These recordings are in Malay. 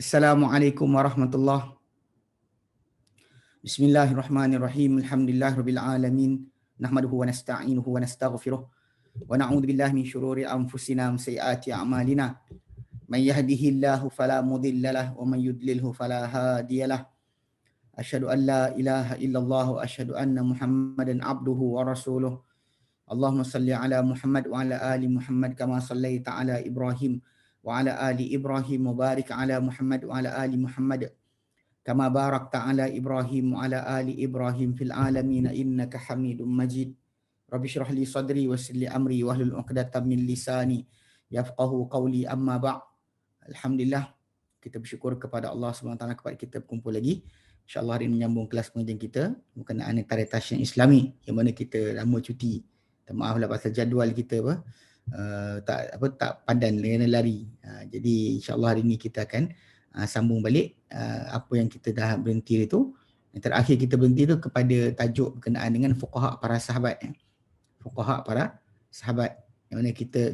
Assalamualaikum warahmatullahi. Bismillahirrahmanirrahim. Alhamdulillahirabbil alamin. Nahmaduhu wa nasta'inuhu wa nastaghfiruh. Wa na'udzu billahi min shururi anfusina wa sayyiati a'malina. May yahdihillahu fala mudilla lahu wa may yudlilhu fala hadiyalah. Asyhadu an la ilaha illallah wa asyhadu anna Muhammadan abduhu wa rasuluh. Allahumma salli ala Muhammad wa ala ali Muhammad kama sallaita ala Ibrahim wa ala ali Ibrahim wa barik ala Muhammad wa ala ali Muhammad kama barakta ala Ibrahim wa ala ali Ibrahim fil alamin innaka Hamidum Majid. Rabbi shrah li sadri wa yassir li amri wahlul 'uqdatam min lisani yafqahu qawli, amma ba'. Alhamdulillah, kita bersyukur kepada Allah SWT kepada kita berkumpul lagi. InsyaAllah hari ini menyambung kelas pengajian kita berkenaan tarikh tasyin Islami, yang mana kita lama cuti. Maaf lah pasal jadual kita tak padan, lari. Jadi insyaAllah hari ini kita akan sambung balik apa yang kita dah berhenti itu. Yang terakhir kita berhenti itu kepada tajuk berkenaan dengan fuqaha para sahabat. Fuqaha para sahabat, yang mana kita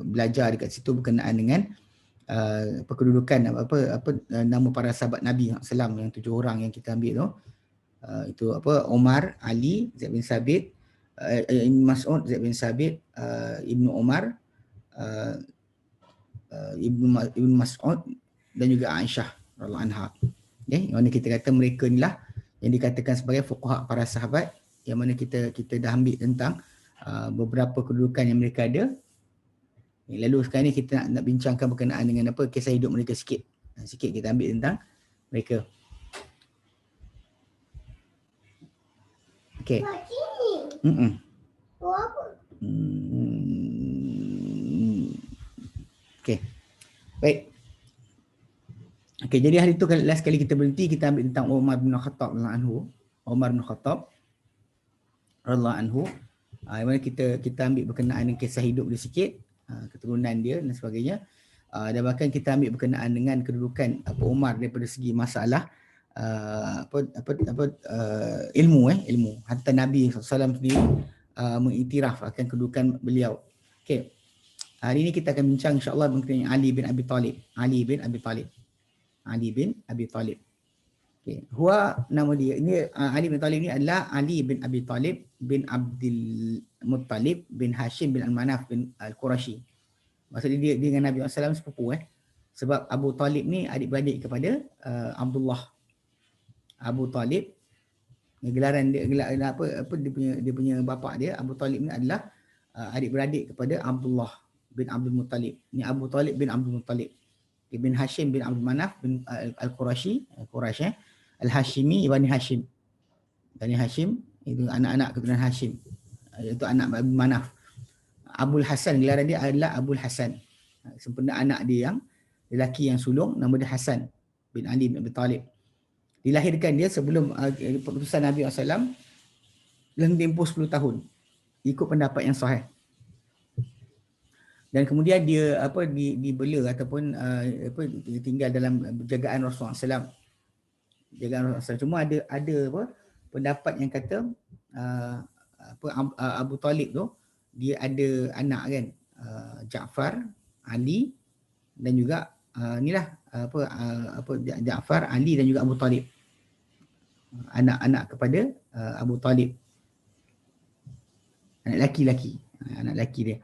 belajar dekat situ berkenaan dengan kedudukan nama para sahabat Nabi SAW, yang 7 orang yang kita ambil tu. Itu Omar, Ali, Zaid bin Sabit, Ibn Mas'ud, Zaid bin Sabit, Ibnu Umar, Ibn Mas'ud dan juga Aisyah radhiyallahu anha. Okay, yang mana kita kata mereka inilah yang dikatakan sebagai fuqaha para sahabat, yang mana kita dah ambil tentang beberapa kedudukan yang mereka ada. Lalu sekarang ni kita nak bincangkan berkenaan dengan kisah hidup mereka sikit. Sikit kita ambil tentang mereka. Okey. Okey. Baik. Okey, jadi hari tu last kali kita berhenti, kita ambil tentang Umar bin Khattab radhiyallahu anhu. Umar bin Khattab radhiyallahu anhu. Yang mana kita ambil berkenaan dengan kisah hidup dia sikit, keturunan dia dan sebagainya. Dan bahkan kita ambil berkenaan dengan kedudukan Umar daripada segi masalah ilmu. Hatta Nabi SAW sendiri mengiktiraf akan kedudukan beliau. Okey. Hari ini kita akan bincang insya-Allah mengenai Ali bin Abi Talib. Ali bin Abi Talib. Okey. Huwa, nama dia ini Ali bin Talib ni adalah Ali bin Abi Talib bin Abdul Muttalib bin Hashim bin Al-Manaf bin Al-Qurashi. Maksudnya dia dengan Nabi SAW sepupu sebab Abu Talib ni adik-beradik kepada Abdullah. Abu Talib, gelaran dia dia punya bapa dia Abu Talib ni adalah adik-beradik kepada Abdullah bin Abdul Muttalib. Ni Abu Talib bin Abdul Muttalib. Ibn Hashim bin Abdul Manaf bin Al-Qurashi, Al-Hashimi, Bani Hashim. Bani Hashim itu anak-anak keturunan Hashim. Itu anak Abdul Manaf. Abul Hasan, gelaran dia adalah Abul Hasan. Sempena anak dia yang lelaki yang sulung, nama dia Hasan bin Ali bin Abi Talib. Dilahirkan dia sebelum keputusan Nabi SAW dalam tempoh 10 tahun. Ikut pendapat yang sahih. Dan kemudian dia dibela ataupun tinggal dalam jagaan Rasulullah SAW. Jagaan Rasulullah SAW. Cuma ada pendapat yang kata Abu Talib tu dia ada anak kan, Ja'far, Ali dan juga Ja'far, Ali dan juga Abu Talib. Anak-anak kepada Abu Talib. Anak lelaki dia.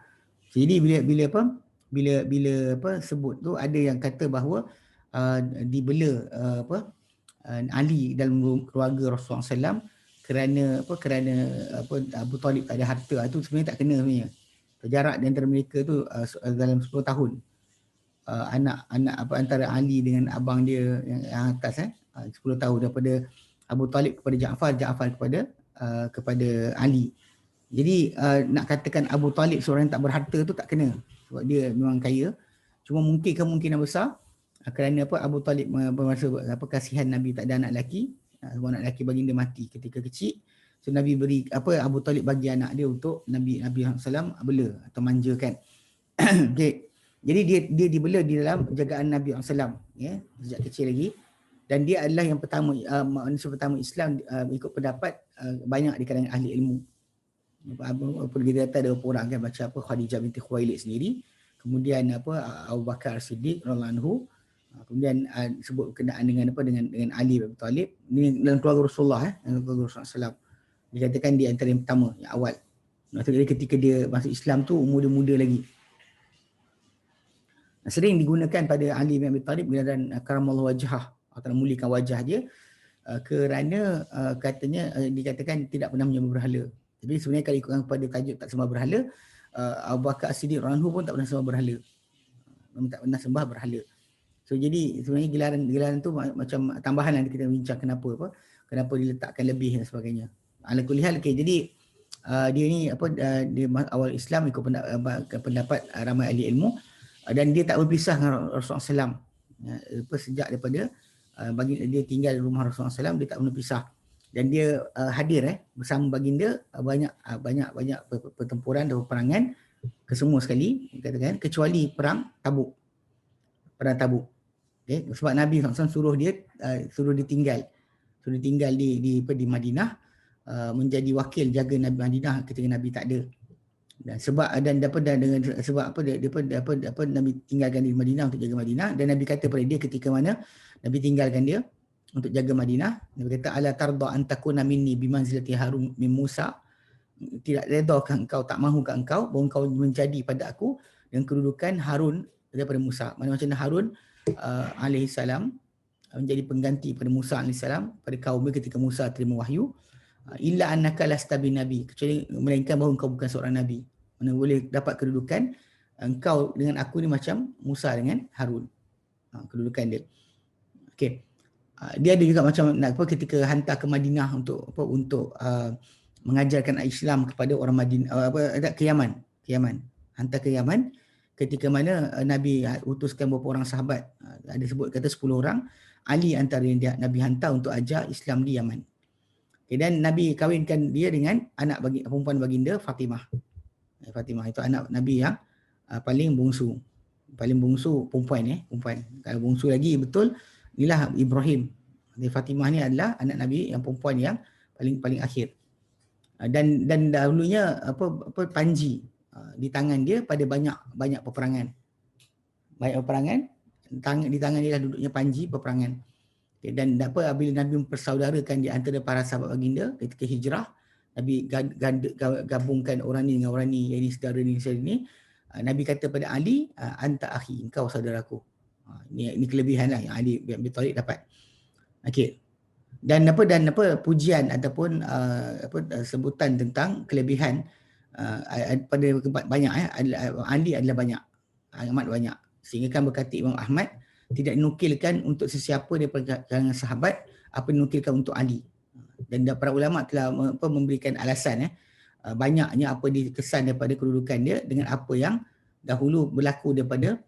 Jadi bila sebut tu ada yang kata bahawa dibela Ali dalam keluarga Rasulullah SAW kerana Abu Talib tak ada harta. Itu sebenarnya tak kena sebenarnya. Jarak di antara mereka tu dalam 10 tahun. Anak antara Ali dengan abang dia yang atas 10 tahun, daripada Abu Talib kepada Ja'far kepada Ali. Jadi nak katakan Abu Talib seorang yang tak berharta tu tak kena, sebab dia memang kaya. Cuma mungkin kemungkinan besar kerana Abu Talib bermasa kasihan Nabi tak ada anak lelaki, semua anak lelaki baginda mati ketika kecil. So Nabi beri Abu Talib bagi anak dia untuk Nabi SAW bela atau manjakan. Okay. Jadi dia dibela di dalam jagaan Nabi SAW sejak kecil lagi. Dan dia adalah yang pertama, manusia pertama Islam ikut pendapat banyak di kalangan ahli ilmu. Apa kita kata ada beberapa orang kan baca Khadijah binti Khuwailid sendiri, kemudian Abu Bakar Siddiq radhiyallahu anhu, Kemudian sebut berkenaan dengan apa, dengan Ali bin Abi Talib ni dalam keluarga Rasulullah, dalam keluarga Rasulullah SAW. Dikatakan dia antara yang pertama, yang awal. Maksudnya ketika dia masuk Islam tu umur dia muda lagi. Sering digunakan pada Ali bin Abi Talib dan karamallahu wajhah, atau memulihkan wajah dia, kerana katanya dikatakan tidak pernah menyembah berhala. Jadi sebenarnya kalau ikutkan kepada tajuk tak sembah berhala, Abu Bakar As-Siddiq radhiyallahu anhu pun tak pernah sembah berhala. Tak pernah sembah berhala. So jadi sebenarnya gelaran tu macam tambahan yang kita bincang kenapa diletakkan lebih dan sebagainya. Ala kulli hal, okay, jadi dia ni dia awal Islam ikut pendapat ramai ahli ilmu, dan dia tak berpisah dengan Rasulullah SAW. Sejak daripada bagi dia tinggal di rumah Rasulullah SAW, dia tak pernah pisah. Dan dia hadir bersama baginda banyak pertempuran dan peperangan kesemua sekali, katakan, kecuali perang Tabuk. Okay. Sebab Nabi SAW suruh dia tinggal di Madinah, menjadi wakil jaga Nabi Madinah ketika Nabi tak ada. Dan Nabi tinggalkan di Madinah untuk jaga Madinah, dan Nabi kata pada dia ketika mana Nabi tinggalkan dia untuk jaga Madinah, Nabi kata ala tarda an takuna minni bimanzilati Harun min Musa, tidak redakah engkau, tak mahukah engkau bahawa engkau menjadi pada aku dengan kedudukan Harun daripada Musa. Macam Harun alaihi salam menjadi pengganti pada Musa alaihi salam pada kaumnya ketika Musa terima wahyu, illa annaka lasta bin nabi, kecuali melainkan bahawa engkau bukan seorang nabi. Mana boleh dapat kedudukan engkau dengan aku ni macam Musa dengan Harun, kedudukan dia. Okey. Dia ada juga macam ketika hantar ke Madinah untuk mengajarkan Islam kepada orang Madinah, ke Yaman. Hantar ke Yaman ketika mana Nabi utuskan beberapa orang sahabat, ada sebut kata 10 orang, Ali antara yang Nabi hantar untuk ajar Islam di Yaman. Okay, dan Nabi kahwinkan dia dengan anak perempuan baginda, Fatimah. Fatimah itu anak Nabi yang paling bungsu perempuan. Kalau bungsu lagi betul inilah Ibrahim. Jadi Fatimah ni adalah anak Nabi yang perempuan yang paling akhir. Dan dahulunya panji di tangan dia pada banyak peperangan. Di tangan dia lah duduknya panji peperangan. Okay, dan apabila Nabi mempersaudarakan di antara para sahabat baginda ketika hijrah, Nabi gabungkan orang ni dengan orang ni, yang ini saudara ni. Nabi kata pada Ali, anta akhi, engkau saudaraku. Ini kelebihan lah yang Ali bin Abi Talib dapat. Okey. Dan pujian ataupun sebutan tentang kelebihan pada banyak Ali adalah banyak, amat banyak, sehingga kan berkata Imam Ahmad tidak dinukilkan untuk sesiapa daripada kalangan sahabat apa dinukilkan untuk Ali. Dan para ulama telah memberikan alasan banyaknya apa dikesan daripada kedudukan dia dengan apa yang dahulu berlaku daripada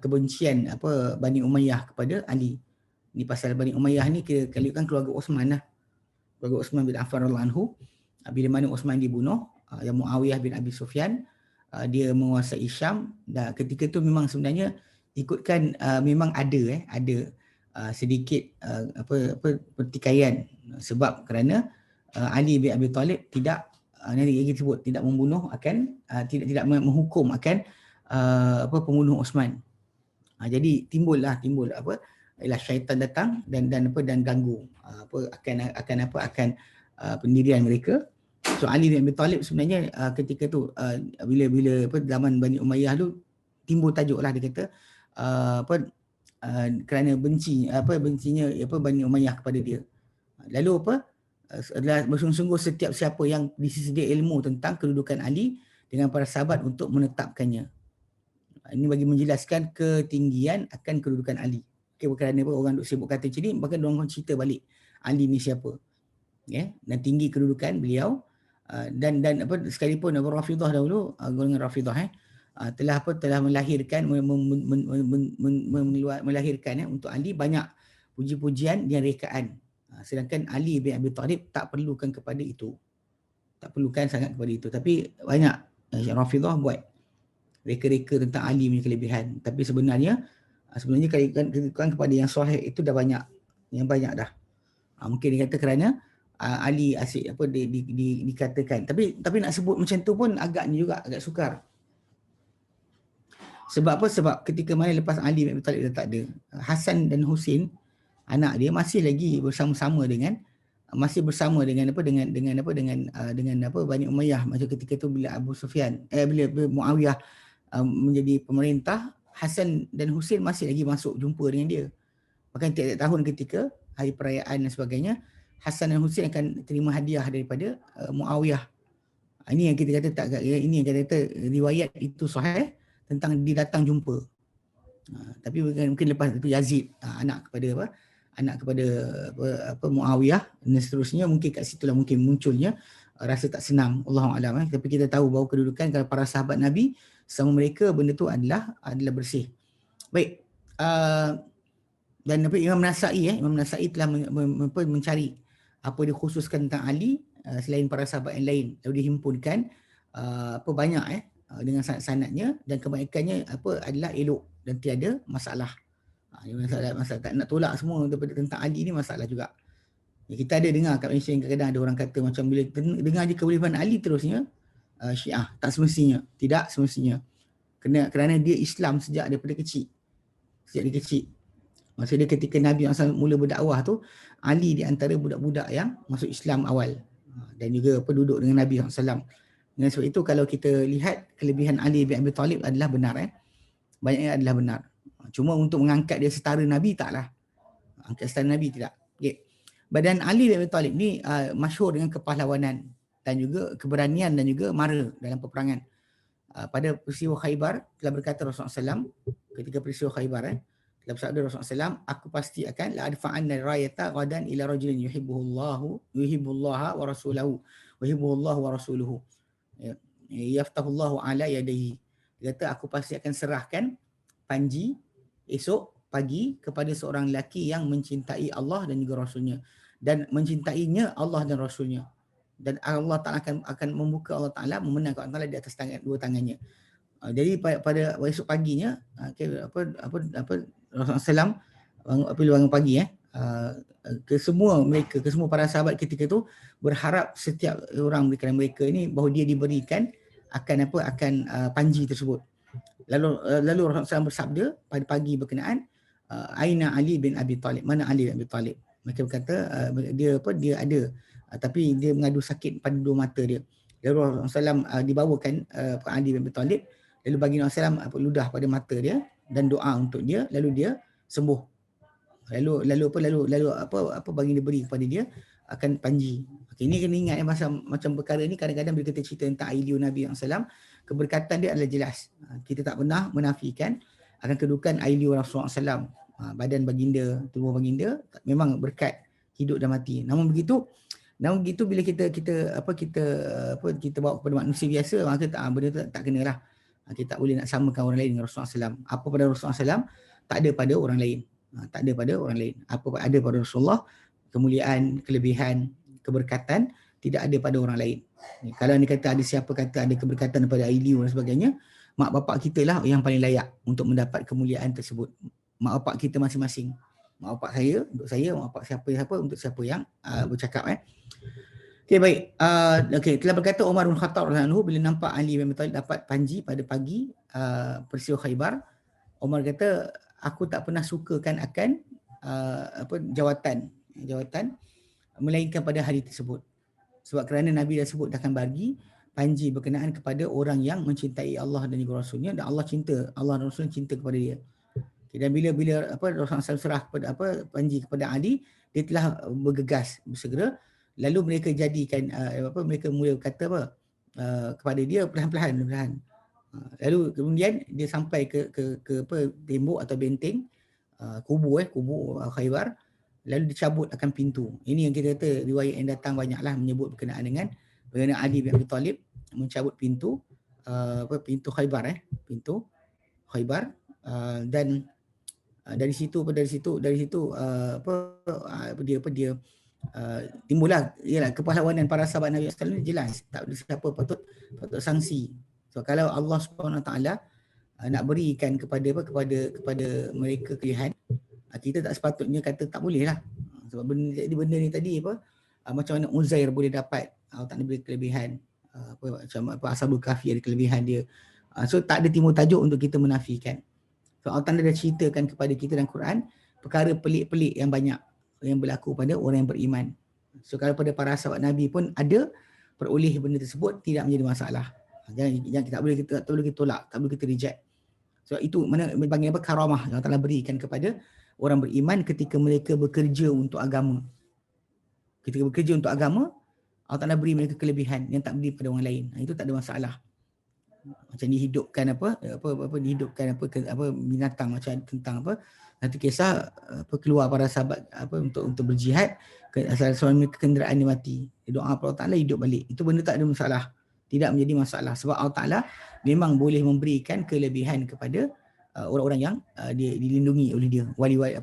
kebencian Bani Umayyah kepada Ali. Ni pasal Bani Umayyah ni kalau kan keluarga Osman lah. Keluarga Osman bin Affan radhiyallahu anhu. Bila mana Osman dibunuh, yang Muawiyah bin Abi Sufyan dia menguasai Syam, dan ketika tu memang sebenarnya ikutkan memang ada sedikit pertikaian, sebab kerana Ali bin Abi Talib tidak tidak membunuh tidak menghukum akan pembunuh Osman. Jadi timbul syaitan datang dan ganggu akan pendirian mereka. So Ali bin Abi Talib sebenarnya ketika tu bila zaman Bani Umayyah tu timbul tajuk lah, dia kata kerana bencinya Bani Umayyah kepada dia. Lalu adalah bersungguh-sungguh setiap siapa yang disedia ilmu tentang kedudukan Ali dengan para sahabat untuk menetapkannya. Ini bagi menjelaskan ketinggian akan kedudukan Ali. Okay, kerana orang duk sibuk kata macam ni, maka diorang cerita balik Ali ni siapa. Okay? Dan tinggi kedudukan beliau, dan sekalipun Rafidah dahulu, golongan Rafidah telah melahirkan untuk Ali banyak puji-pujian dan rekaan. Sedangkan Ali bin Abi Talib tak perlukan kepada itu. Tak perlukan sangat kepada itu. Tapi banyak Rafidah buat reka-reka tentang Ali punya kelebihan. Tapi sebenarnya kalau kepada yang sahih itu dah banyak. Yang banyak dah. Mungkin dia kata kerana Ali asyik dikatakan. Tapi nak sebut macam tu pun agak sukar. Sebab apa? Sebab ketika mana lepas Ali bin Abi Talib dah tak ada, Hasan dan Husin anak dia masih lagi bersama-sama dengan Bani Umayyah. Macam ketika tu bila Abu Sufyan bila Muawiyah menjadi pemerintah, Hasan dan Husin masih lagi masuk jumpa dengan dia. Bahkan tiap-tiap tahun ketika hari perayaan dan sebagainya, Hasan dan Husin akan terima hadiah daripada Muawiyah. Ini yang kita kata ini yang kita kata riwayat itu sahih tentang dia datang jumpa. Tapi mungkin lepas itu Yazid anak kepada Muawiyah dan seterusnya, mungkin kat situlah mungkin munculnya rasa tak senang, Allahu a'lam. Tapi kita tahu bahawa kedudukan kalau para sahabat Nabi sama mereka benda tu adalah bersih. Baik. Dan Imam Nasa'i telah mencari apa dia khususkan tentang Ali selain para sahabat yang lain, lalu dihimpunkan banyak dengan sanad-sanadnya, dan kebanyakannya adalah elok dan tiada masalah. Masalah tak nak tolak semua daripada tentang Ali ni masalah juga. Kita ada dengar kat Malaysia kadang-kadang ada orang kata macam bila dengar je kebolehan Ali terusnya Syiah. Tak semestinya, tidak semestinya. Kerana dia Islam sejak daripada kecil. Maksudnya ketika Nabi SAW mula berdakwah tu, Ali di antara budak-budak yang masuk Islam awal dan juga duduk dengan Nabi SAW. Dengan sebab itu kalau kita lihat kelebihan Ali bin Abi Talib adalah benar, banyaknya adalah benar. Cuma untuk mengangkat dia setara Nabi taklah. Angkat setara Nabi tidak. Okay. Badan Ali bin Abi Talib ni masyhur dengan kepahlawanan dan juga keberanian dan juga mara dalam peperangan. Pada peristiwa Khaybar telah berkata Rasulullah SAW ketika peristiwa Khaybar telah bersabda Rasulullah SAW, aku pasti akan la adfa'anna rayata ghadan ila rajulin yuhibbullaha wa rasulahu wa yuhibbullahu wa rasuluhu yaftahullahu ala yadayhi. Dia kata aku pasti akan serahkan panji esok pagi kepada seorang lelaki yang mencintai Allah dan juga Rasulnya, dan mencintainya Allah dan Rasulnya, dan Allah Ta'ala akan membuka Allah Ta'ala, memenangkan Allah Ta'ala di atas dua tangannya. Jadi pada esok paginya Rasulullah SAW bangun pagi ke semua para sahabat ketika itu berharap setiap orang mereka ini bahawa dia diberikan akan panji tersebut. Lalu Rasulullah SAW bersabda pada pagi berkenaan, aina Ali bin Abi Talib, mana Ali bin Abi Talib? Mereka berkata dia ada, tapi dia mengadu sakit pada dua mata dia. Lalu Rasulullah SAW dibawakan Ali bin Abi Talib, lalu bagi Rasulullah SAW ludah pada mata dia dan doa untuk dia, lalu dia sembuh. Lalu bagi dia beri kepada dia akan panji. Okay, ini kena ingat macam perkara ni kadang-kadang bila kita cerita tentang Ailiu Nabi SAW, keberkatan dia adalah jelas. Kita tak pernah menafikan akan kedudukan Ailiu Rasulullah SAW. Badan baginda, tubuh baginda memang berkat hidup dan mati. Namun begitu bila kita bawa kepada manusia biasa, maka benda tu tak kenalah. Kita tak boleh nak samakan orang lain dengan Rasulullah SAW. Apa pada Rasulullah SAW tak ada pada orang lain. Tak ada pada orang lain. Apa ada pada Rasulullah, kemuliaan, kelebihan, keberkatan tidak ada pada orang lain. Kalau ni kata ada siapa kata ada keberkatan daripada Ailiu dan sebagainya, mak bapak kita lah yang paling layak untuk mendapat kemuliaan tersebut. Mak bapak kita masing-masing. Mak bapak saya untuk saya, mak bapak siapa untuk siapa yang bercakap. Okey, baik. Telah berkata Umar bin Khattab radhiyallahu anhu bila nampak Ali bin Abi Talib dapat panji pada pagi peristiwa Khaybar, Umar kata aku tak pernah sukakan akan jawatan melainkan pada hari tersebut. Sebab kerana Nabi dah sebut akan bagi panji berkenaan kepada orang yang mencintai Allah dan juga Rasulnya, dan Allah dan Rasulnya cinta kepada dia. Dan bila Rasulullah SAW serah kepada panji kepada Ali, dia telah bergegas bersegera. Lalu mereka jadikan mereka mula berkata kepada dia perlahan-lahan. Lalu kemudian dia sampai ke tembok atau benteng kubu Khaybar, lalu dicabut akan pintu. Ini yang kita kata riwayat yang datang banyaklah menyebut berkenaan dengan Ali bin Abi Talib mencabut pintu Khaybar pintu Khaybar, dan dari situ timbullah kepahlawanan para sahabat Nabi sallallahu alaihi wasallam jelas. Tak ada siapa patut sanksi. So kalau Allah Subhanahu Wa Taala nak berikan kepada mereka kelebihan, kita tak sepatutnya kata tak boleh lah. Sebab benda ni tadi macam mana Uzair boleh dapat, tak boleh kelebihan, macam Ashabul Kahfi ada kelebihan dia, So tak ada timbul tajuk untuk kita menafikan. So Allah Ta'ala dah ceritakan kepada kita dalam Quran perkara pelik-pelik yang banyak yang berlaku pada orang yang beriman. So kalau pada para sahabat Nabi pun ada peroleh benda tersebut, tidak menjadi masalah. Jangan kita tak boleh kita tolak, tak boleh kita reject. So itu mana panggil apa, karamah yang Allah Ta'ala berikan kepada orang beriman ketika mereka bekerja untuk agama. Ketika bekerja untuk agama, Allah Ta'ala beri mereka kelebihan yang tak beri pada orang lain. Itu tak ada masalah. Macam dihidupkan dihidupkan binatang macam tentang nanti kisah keluar para sahabat untuk berjihad, asal seorang kenderaan dia mati, dia doa kepada Allah Ta'ala hidup balik. Itu benda tak ada masalah, tidak menjadi masalah, sebab Allah Ta'ala memang boleh memberikan kelebihan kepada orang-orang yang dia dilindungi oleh dia, wali-wali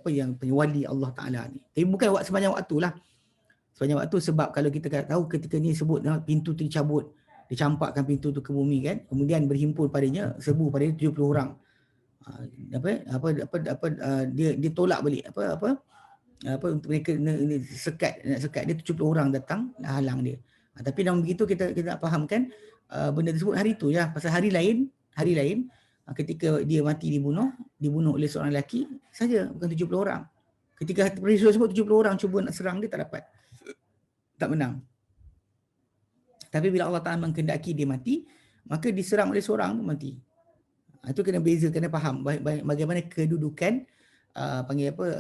wali Allah Ta'ala ni. Tapi bukan sepanjang waktu lah. Sepanjang waktu, sebab kalau kita tahu ketika ni sebut pintu tu dicabut, dicampakkan pintu tu ke bumi kan, kemudian berhimpun padanya, serbu padanya 70 orang. Dia tolak balik untuk mereka nak sekat dia, 70 orang datang halang dia. Tapi dalam begitu kita nak fahamkan benda tersebut hari tu ya, pasal hari lain ketika dia mati dibunuh oleh seorang lelaki saja, bukan 70 orang. Ketika peristiwa tersebut 70 orang cuba nak serang dia, tak dapat, tak menang. Tapi bila Allah Ta'ala menghendaki dia mati, maka diserang oleh seorang pun mati. Itu kena beza, kena faham bagaimana kedudukan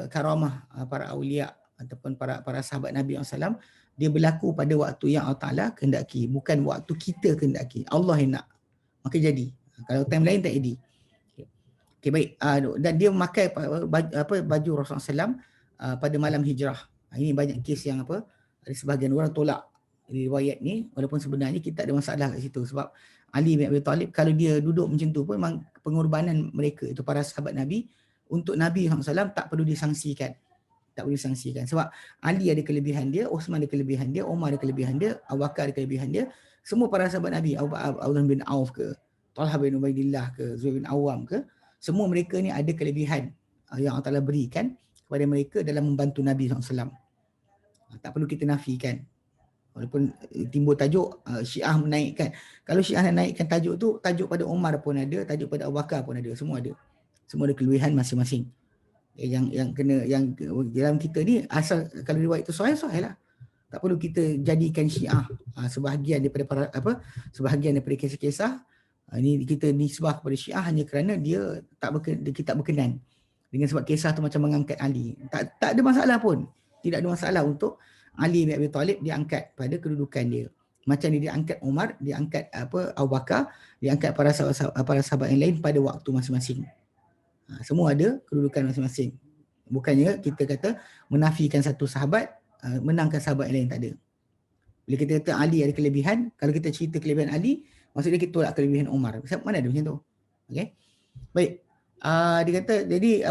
karamah para awliya ataupun para sahabat Nabi SAW. Dia berlaku pada waktu yang Allah Ta'ala kehendaki, bukan waktu kita kehendaki. Allah yang nak, maka jadi. Kalau time lain tak jadi. Okay, baik. Dan dia memakai baju Rasulullah SAW pada malam hijrah. Ini banyak kes yang ada sebahagian orang tolak riwayat ni, walaupun sebenarnya kita tak ada masalah kat situ, sebab Ali bin Abi Talib kalau dia duduk macam tu pun memang pengorbanan mereka itu para sahabat Nabi untuk Nabi SAW tak perlu disangsikan. Tak perlu disangsikan sebab Ali ada kelebihan dia, Osman ada kelebihan dia, Umar ada kelebihan dia, Abu Bakar ada kelebihan dia, semua para sahabat Nabi, Abdullah bin Auf ke, Talha bin Ubaidillah ke, Zubair bin Awam ke, semua mereka ni ada kelebihan yang Allah Ta'ala berikan kepada mereka dalam membantu Nabi SAW. Tak perlu kita nafikan. Walaupun timbul tajuk Syiah menaikkan. Kalau Syiah nak naikkan tajuk tu, tajuk pada Umar pun ada, tajuk pada Abu Bakar pun ada, semua ada. Semua ada kelebihan masing-masing. Yang dalam kita ni, asal kalau riwayat tu sahih lah. Tak perlu kita jadikan Syiah sebahagian daripada sebahagian daripada kisah-kisah ini kita nisbah kepada Syiah hanya kerana dia tak berkenan dengan sebab kisah tu macam mengangkat Ali. Tak ada masalah pun. Tidak ada masalah untuk Ali bin Abi Talib diangkat pada kedudukan dia. Macam dia diangkat Umar, diangkat Abu Bakar, diangkat para sahabat yang lain pada waktu masing-masing. Semua ada kedudukan masing-masing. Bukannya kita kata menafikan satu sahabat, menangkan sahabat yang lain, tak ada. Bila kita kata Ali ada kelebihan, kalau kita cerita kelebihan Ali, maksudnya kita tolak kelebihan Umar. Mana ada macam tu? Okey. Baik. Dia kata jadi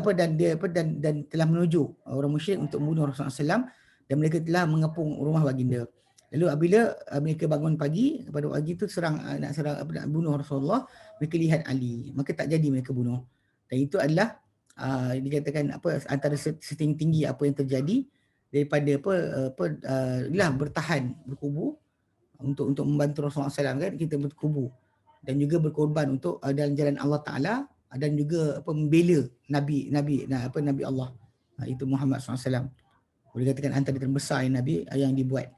dan telah menuju orang musyrik untuk membunuh Rasulullah SAW, dan mereka telah mengepung rumah baginda. Lalu apabila mereka bangun pagi, pada pagi itu nak bunuh Rasulullah, mereka lihat Ali, maka tak jadi mereka bunuh. Dan itu adalah dikatakan antara setinggi-tinggi apa yang terjadi daripada bertahan berkubu untuk membantu Rasulullah SAW kan, kita berkubu dan juga berkorban untuk dalam jalan Allah Ta'ala, dan juga membela Nabi Allah, itu Muhammad SAW. Boleh katakan antara terbesar yang Nabi yang dibuat.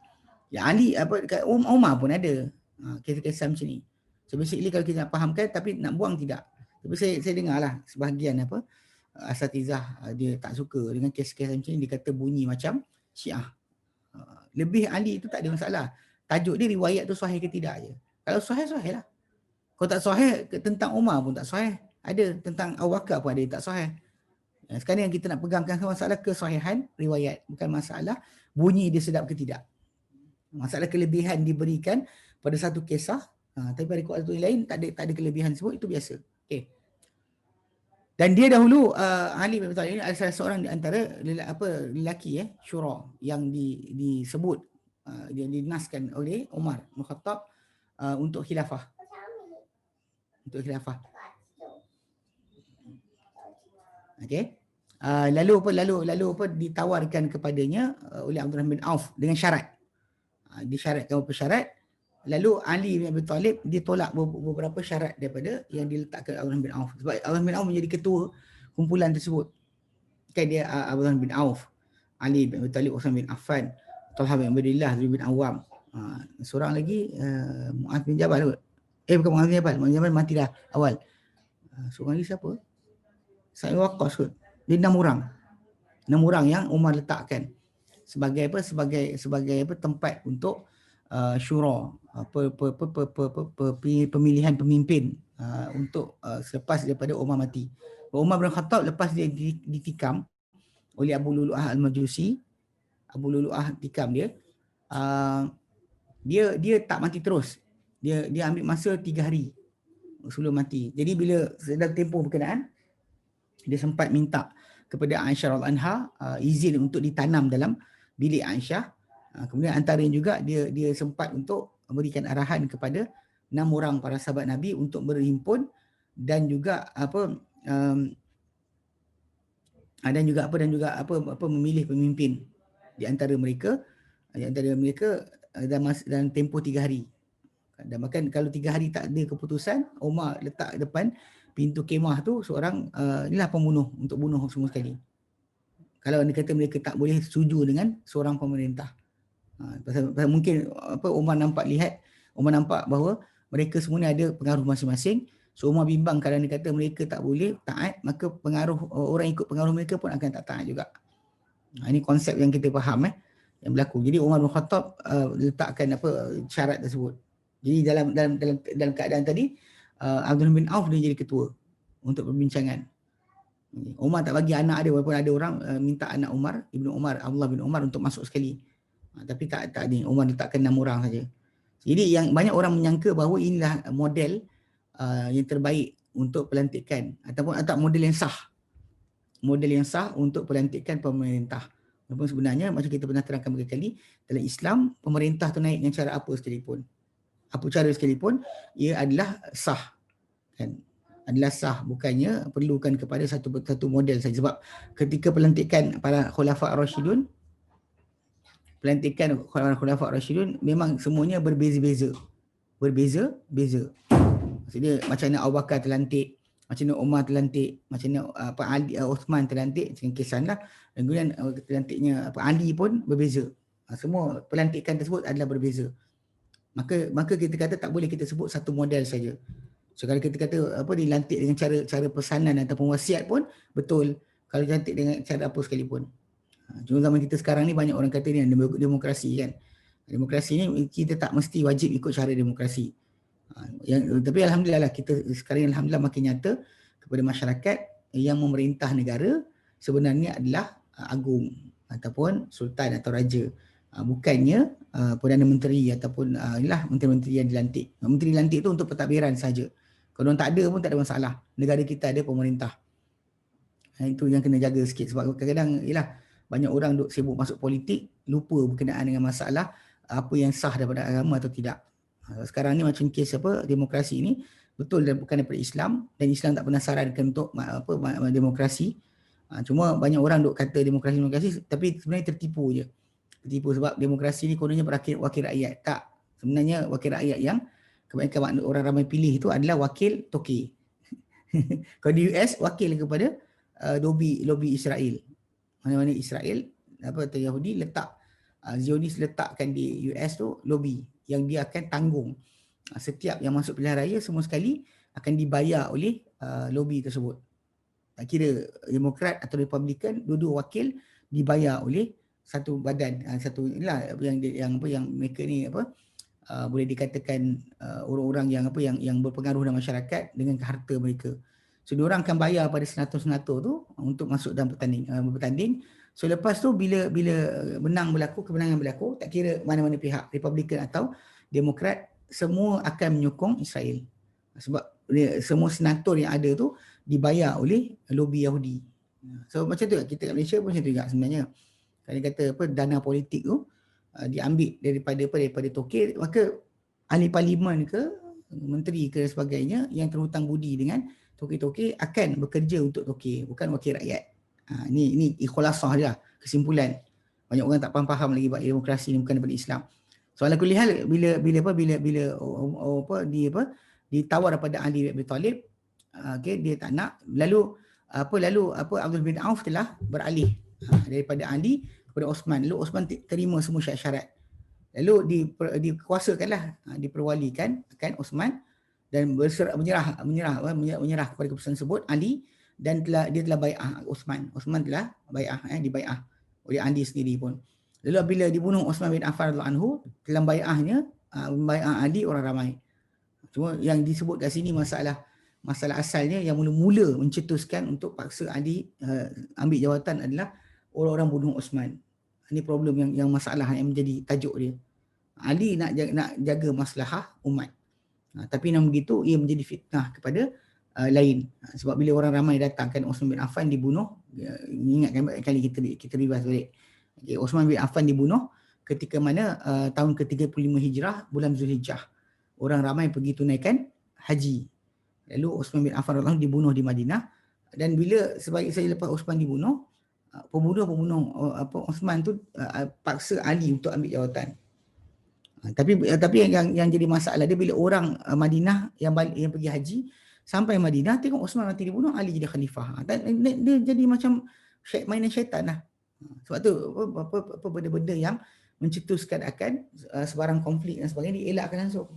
Ya Ali Umar pun ada kisah-kisah macam ni. So basically kalau kita nak fahamkan, tapi nak buang tidak. Tapi saya dengarlah sebahagian asatizah dia tak suka dengan kes-kes macam ni, dia kata bunyi macam Syiah. Lebih Ali itu tak ada masalah. Tajuk dia riwayat tu sahih ke tidak je. Kalau sahih lah. Kalau tak sahih, tentang Umar pun tak sahih. Ada tentang Abu Bakar pun ada yang tak sahih. Sekarang yang kita nak pegangkan masalah kesahihan riwayat, bukan masalah bunyi dia sedap ke tidak. Masalah kelebihan diberikan pada satu kisah, tapi pada waktu lain tak ada kelebihan sebut, itu biasa. Okay. Dan dia dahulu Ali bin Abi Thalib ini adalah salah seorang di antara lelaki syura yang disebut yang dinaskan oleh Umar bin Khattab untuk khilafah. Okey. Lalu ditawarkan kepadanya oleh Abdurrahman bin Auf dengan syarat. Disyaratkan beberapa syarat. Lalu Ali bin Abi Talib dia tolak beberapa syarat daripada yang diletakkan Abdurrahman bin Auf. Sebab Abdurrahman bin Auf menjadi ketua kumpulan tersebut. Kan dia Abdurrahman bin Auf, Ali bin Abi Talib, Utsman bin Affan, Talha bin Ubaidillah, Zubair bin Awam. Seorang lagi Muaz bin Jabal. Bukan Muaz bin Jabal. Muaz bin Jabal mati dah awal. Seorang lagi siapa? Sa'id bin Waqqas kot. Dia 6 orang. 6 orang yang Umar letakkan sebagai apa? Sebagai apa? Tempat untuk syura, pemilihan pemimpin untuk selepas daripada Umar mati. Umar bin Khattab lepas dia ditikam oleh Abu Lu'lu'ah Al-Majusi, Abu Lu'lu'ah tikam dia, dia tak mati terus. Dia ambil masa 3 hari sebelum mati. Jadi bila sedang tempoh berkenaan, dia sempat minta kepada Aisyah radhiyallahu anha izin untuk ditanam dalam bilik Aisyah. Kemudian antaranya juga dia sempat untuk memberikan arahan kepada 6 orang para sahabat Nabi untuk berhimpun dan juga memilih pemimpin di antara mereka dalam tempoh 3 hari. Dan bahkan kalau 3 hari tak ada keputusan, Umar letak depan pintu kemah tu seorang inilah pembunuh untuk bunuh semua sekali. Kalau dia kata mereka tak boleh setuju dengan seorang pemerintah. Pasal mungkin Umar nampak bahawa mereka semua ni ada pengaruh masing-masing. So Umar bimbang kalau dia kata mereka tak boleh taat, maka pengaruh orang ikut pengaruh mereka pun akan tak taat juga. Ini konsep yang kita faham yang berlaku. Jadi Umar bin Khattab letakkan syarat tersebut. Jadi dalam keadaan tadi Abdurrahman bin Auf dia jadi ketua untuk perbincangan. Umar tak bagi anak dia, walaupun ada orang minta anak Umar, Ibnu Umar, Abdullah bin Umar untuk masuk sekali. Tapi tak ni, Umar letakkan 6 orang saja. Jadi yang banyak orang menyangka bahawa inilah model yang terbaik untuk pelantikan ataupun model yang sah. Model yang sah untuk pelantikan pemerintah. Walaupun sebenarnya macam kita pernah terangkan berkali-kali, dalam Islam pemerintah tu naik dengan cara apa sekalipun, ia adalah sah. Kan? Adalah sah, bukannya perlukan kepada satu model saja. Sebab ketika pelantikan para khulafa' Rashidun, memang semuanya berbeza-beza. Maksudnya macam mana Abu Bakar terlantik, macam mana Umar terlantik, macam mana Ali Uthman terlantik, macam kisahlah. Dan kemudian terlantiknya Ali pun berbeza. Semua pelantikan tersebut adalah berbeza. Maka kita kata tak boleh kita sebut satu model saja. So kalau kita kata dilantik dengan cara pesanan ataupun wasiat pun betul, kalau dilantik dengan cara apa sekalipun. Cuma zaman kita sekarang ni banyak orang kata ni demokrasi kan. Demokrasi ni kita tak mesti wajib ikut cara demokrasi. Tapi alhamdulillah lah, kita sekarang alhamdulillah makin nyata kepada masyarakat yang memerintah negara sebenarnya adalah agung ataupun sultan atau raja. Bukannya Perdana Menteri ataupun inilah menteri-menteri yang dilantik. Menteri dilantik tu untuk pentadbiran saja. Kalau orang tak ada pun tak ada masalah. Negara kita ada pemerintah. Itu yang kena jaga sikit. Sebab kadang-kadang banyak orang duk sibuk masuk politik, lupa berkenaan dengan masalah apa yang sah daripada agama atau tidak. Sekarang ni macam kes demokrasi ni betul bukan daripada Islam, dan Islam tak pernah sarankan untuk demokrasi. Cuma banyak orang duk kata demokrasi, tapi sebenarnya tertipu je. Tertipu sebab demokrasi ni kononnya wakil rakyat. Tak. Sebenarnya wakil rakyat yang kebanyakan orang ramai pilih itu adalah wakil toki. Kalau di US, wakil kepada lobby Israel. Mana-mana Israel atau Yahudi letak, Zionis letakkan di US tu lobby yang dia akan tanggung. Setiap yang masuk pilihan raya semua sekali akan dibayar oleh lobby tersebut. Tak kira Demokrat atau Republican, dua-dua wakil dibayar oleh satu badan, satu inilah yang mereka ni boleh dikatakan orang-orang yang berpengaruh dalam masyarakat dengan harta mereka. So diorang akan bayar pada senator-senator tu untuk masuk dalam bertanding. So lepas tu bila kemenangan berlaku, tak kira mana-mana pihak, Republican atau Demokrat, semua akan menyokong Israel. Sebab semua senator yang ada tu dibayar oleh lobby Yahudi. So macam tu kita kat Malaysia pun macam tu juga sebenarnya. Kalau kata dana politik tu diambil daripada toke, maka ahli parlimen ke menteri ke sebagainya yang terhutang budi dengan toke-toke akan bekerja untuk toke, bukan wakil rakyat. Ini khulasah dia, kesimpulan. Banyak orang tak faham lagi bahawa demokrasi ni bukan daripada Islam. So ala kulli hal bila ditawar daripada Ali bin Abi Talib, okey, dia tak nak, lalu Abdul bin Auf telah beralih daripada Ali kepada Osman. Lalu Osman terima semua syarat-syarat. Lalu dikuasakanlah, diperwalikan kan Osman, dan menyerah kepada keputusan tersebut Ali, dan dia telah bai'ah Osman. Osman telah bai'ah, dibai'ah oleh Ali sendiri pun. Lalu bila dibunuh Osman bin Affan radhiyallahu anhu, dalam bai'ahnya bai'ah Ali orang ramai. Cuma yang disebut kat sini masalah asalnya yang mula-mula mencetuskan untuk paksa Ali ambil jawatan adalah orang-orang bunuh Osman. Ini problem yang masalah yang menjadi tajuk dia. Ali nak jaga maslahah umat. Tapi namun begitu ia menjadi fitnah kepada lain. Sebab bila orang ramai datang kan Osman bin Affan dibunuh, ingatkan kali kita ribas balik. Okay, Osman bin Affan dibunuh ketika mana tahun ke-35 Hijrah bulan Zulhijjah. Orang ramai pergi tunaikan haji. Lalu Osman bin Affan radhiyallahu anhu dibunuh di Madinah, dan bila sebaik lepas Osman dibunuh, pembunuh Osman tu paksa Ali untuk ambil jawatan. Tapi yang jadi masalah dia bila orang Madinah yang pergi haji sampai Madinah tengok Osman nanti dibunuh, Ali jadi khalifah. Dia jadi macam mainan syaitan lah. Sebab tu apa benda-benda yang mencetuskan akan sebarang konflik dan sebagainya dielakkan langsung.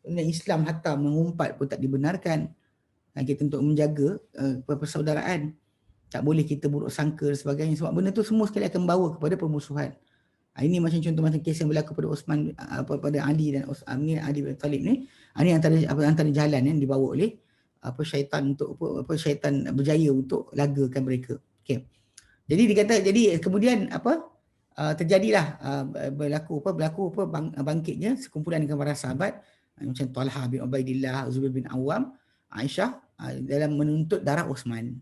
Islam hatta mengumpat pun tak dibenarkan. Kita untuk menjaga persaudaraan, tak boleh kita buruk sangka dan sebagainya, sebab benda tu semua sekali akan membawa kepada permusuhan. Ini macam contoh macam kes yang berlaku pada Osman, pada Ali dan Ali bin Talib ni. Ini antara jalan yang dibawa oleh syaitan untuk syaitan berjaya untuk lagakan mereka. Okey. Jadi kemudian terjadilah berlaku bangkitnya sekumpulan dengan para sahabat macam Talha bin Ubaidillah, Zubair bin Awam, Aisyah dalam menuntut darah Osman.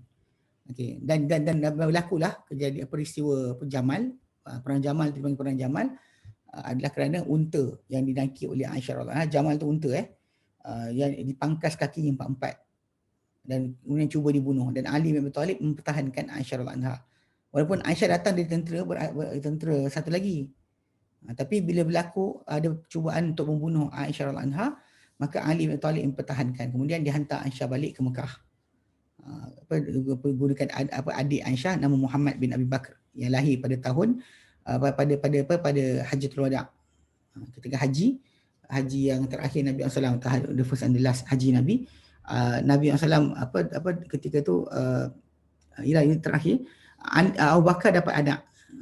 Okey, dan berlakulah kejadian peristiwa Jamal, perang Jamal, dipanggil perang Jamal adalah kerana unta yang dinaiki oleh Aisyah radhiyallahu anha. Jamal tu unta yang dipangkas kakinya empat-empat dan kemudian cuba dibunuh, dan Ali bin Abi Talib mempertahankan Aisyah radhiyallahu anha. Walaupun Aisyah datang dari tentera satu lagi. Tapi bila berlaku ada cubaan untuk membunuh Aisyah radhiyallahu anha, maka Ali bin Abi Talib mempertahankan. Kemudian dihantar Aisyah balik ke Mekah. Gunakan adik Aisyah nama Muhammad bin Abi Bakar yang lahir pada tahun pada Hajjatul Wada'. Ketika haji yang terakhir Nabi SAW, the first and the last haji Nabi. Nabi SAW ketika tu ini terakhir, Abu Bakar dapat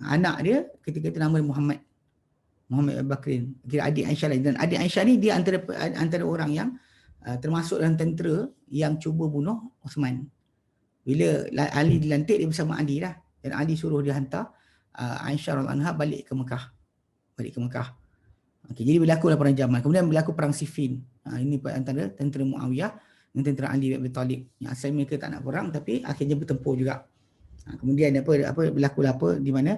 anak dia ketika itu nama Muhammad Abu Bakrin, kira adik Aisyah lain. Dan adik Aisyah ni dia antara orang yang termasuk dalam tentera yang cuba bunuh Osman. Bila Ali dilantik, dia bersama Ali lah, dan Ali suruh dia hantar Aisyah radhiyallahu anha balik ke Mekah. Okay, jadi berlakulah perang Jamal. Kemudian berlaku perang Siffin. Ini antara tentera Muawiyah dengan tentera Ali bin Abi Talib. Yang asalnya mereka tak nak perang tapi akhirnya bertempur juga. Kemudian berlakulah di mana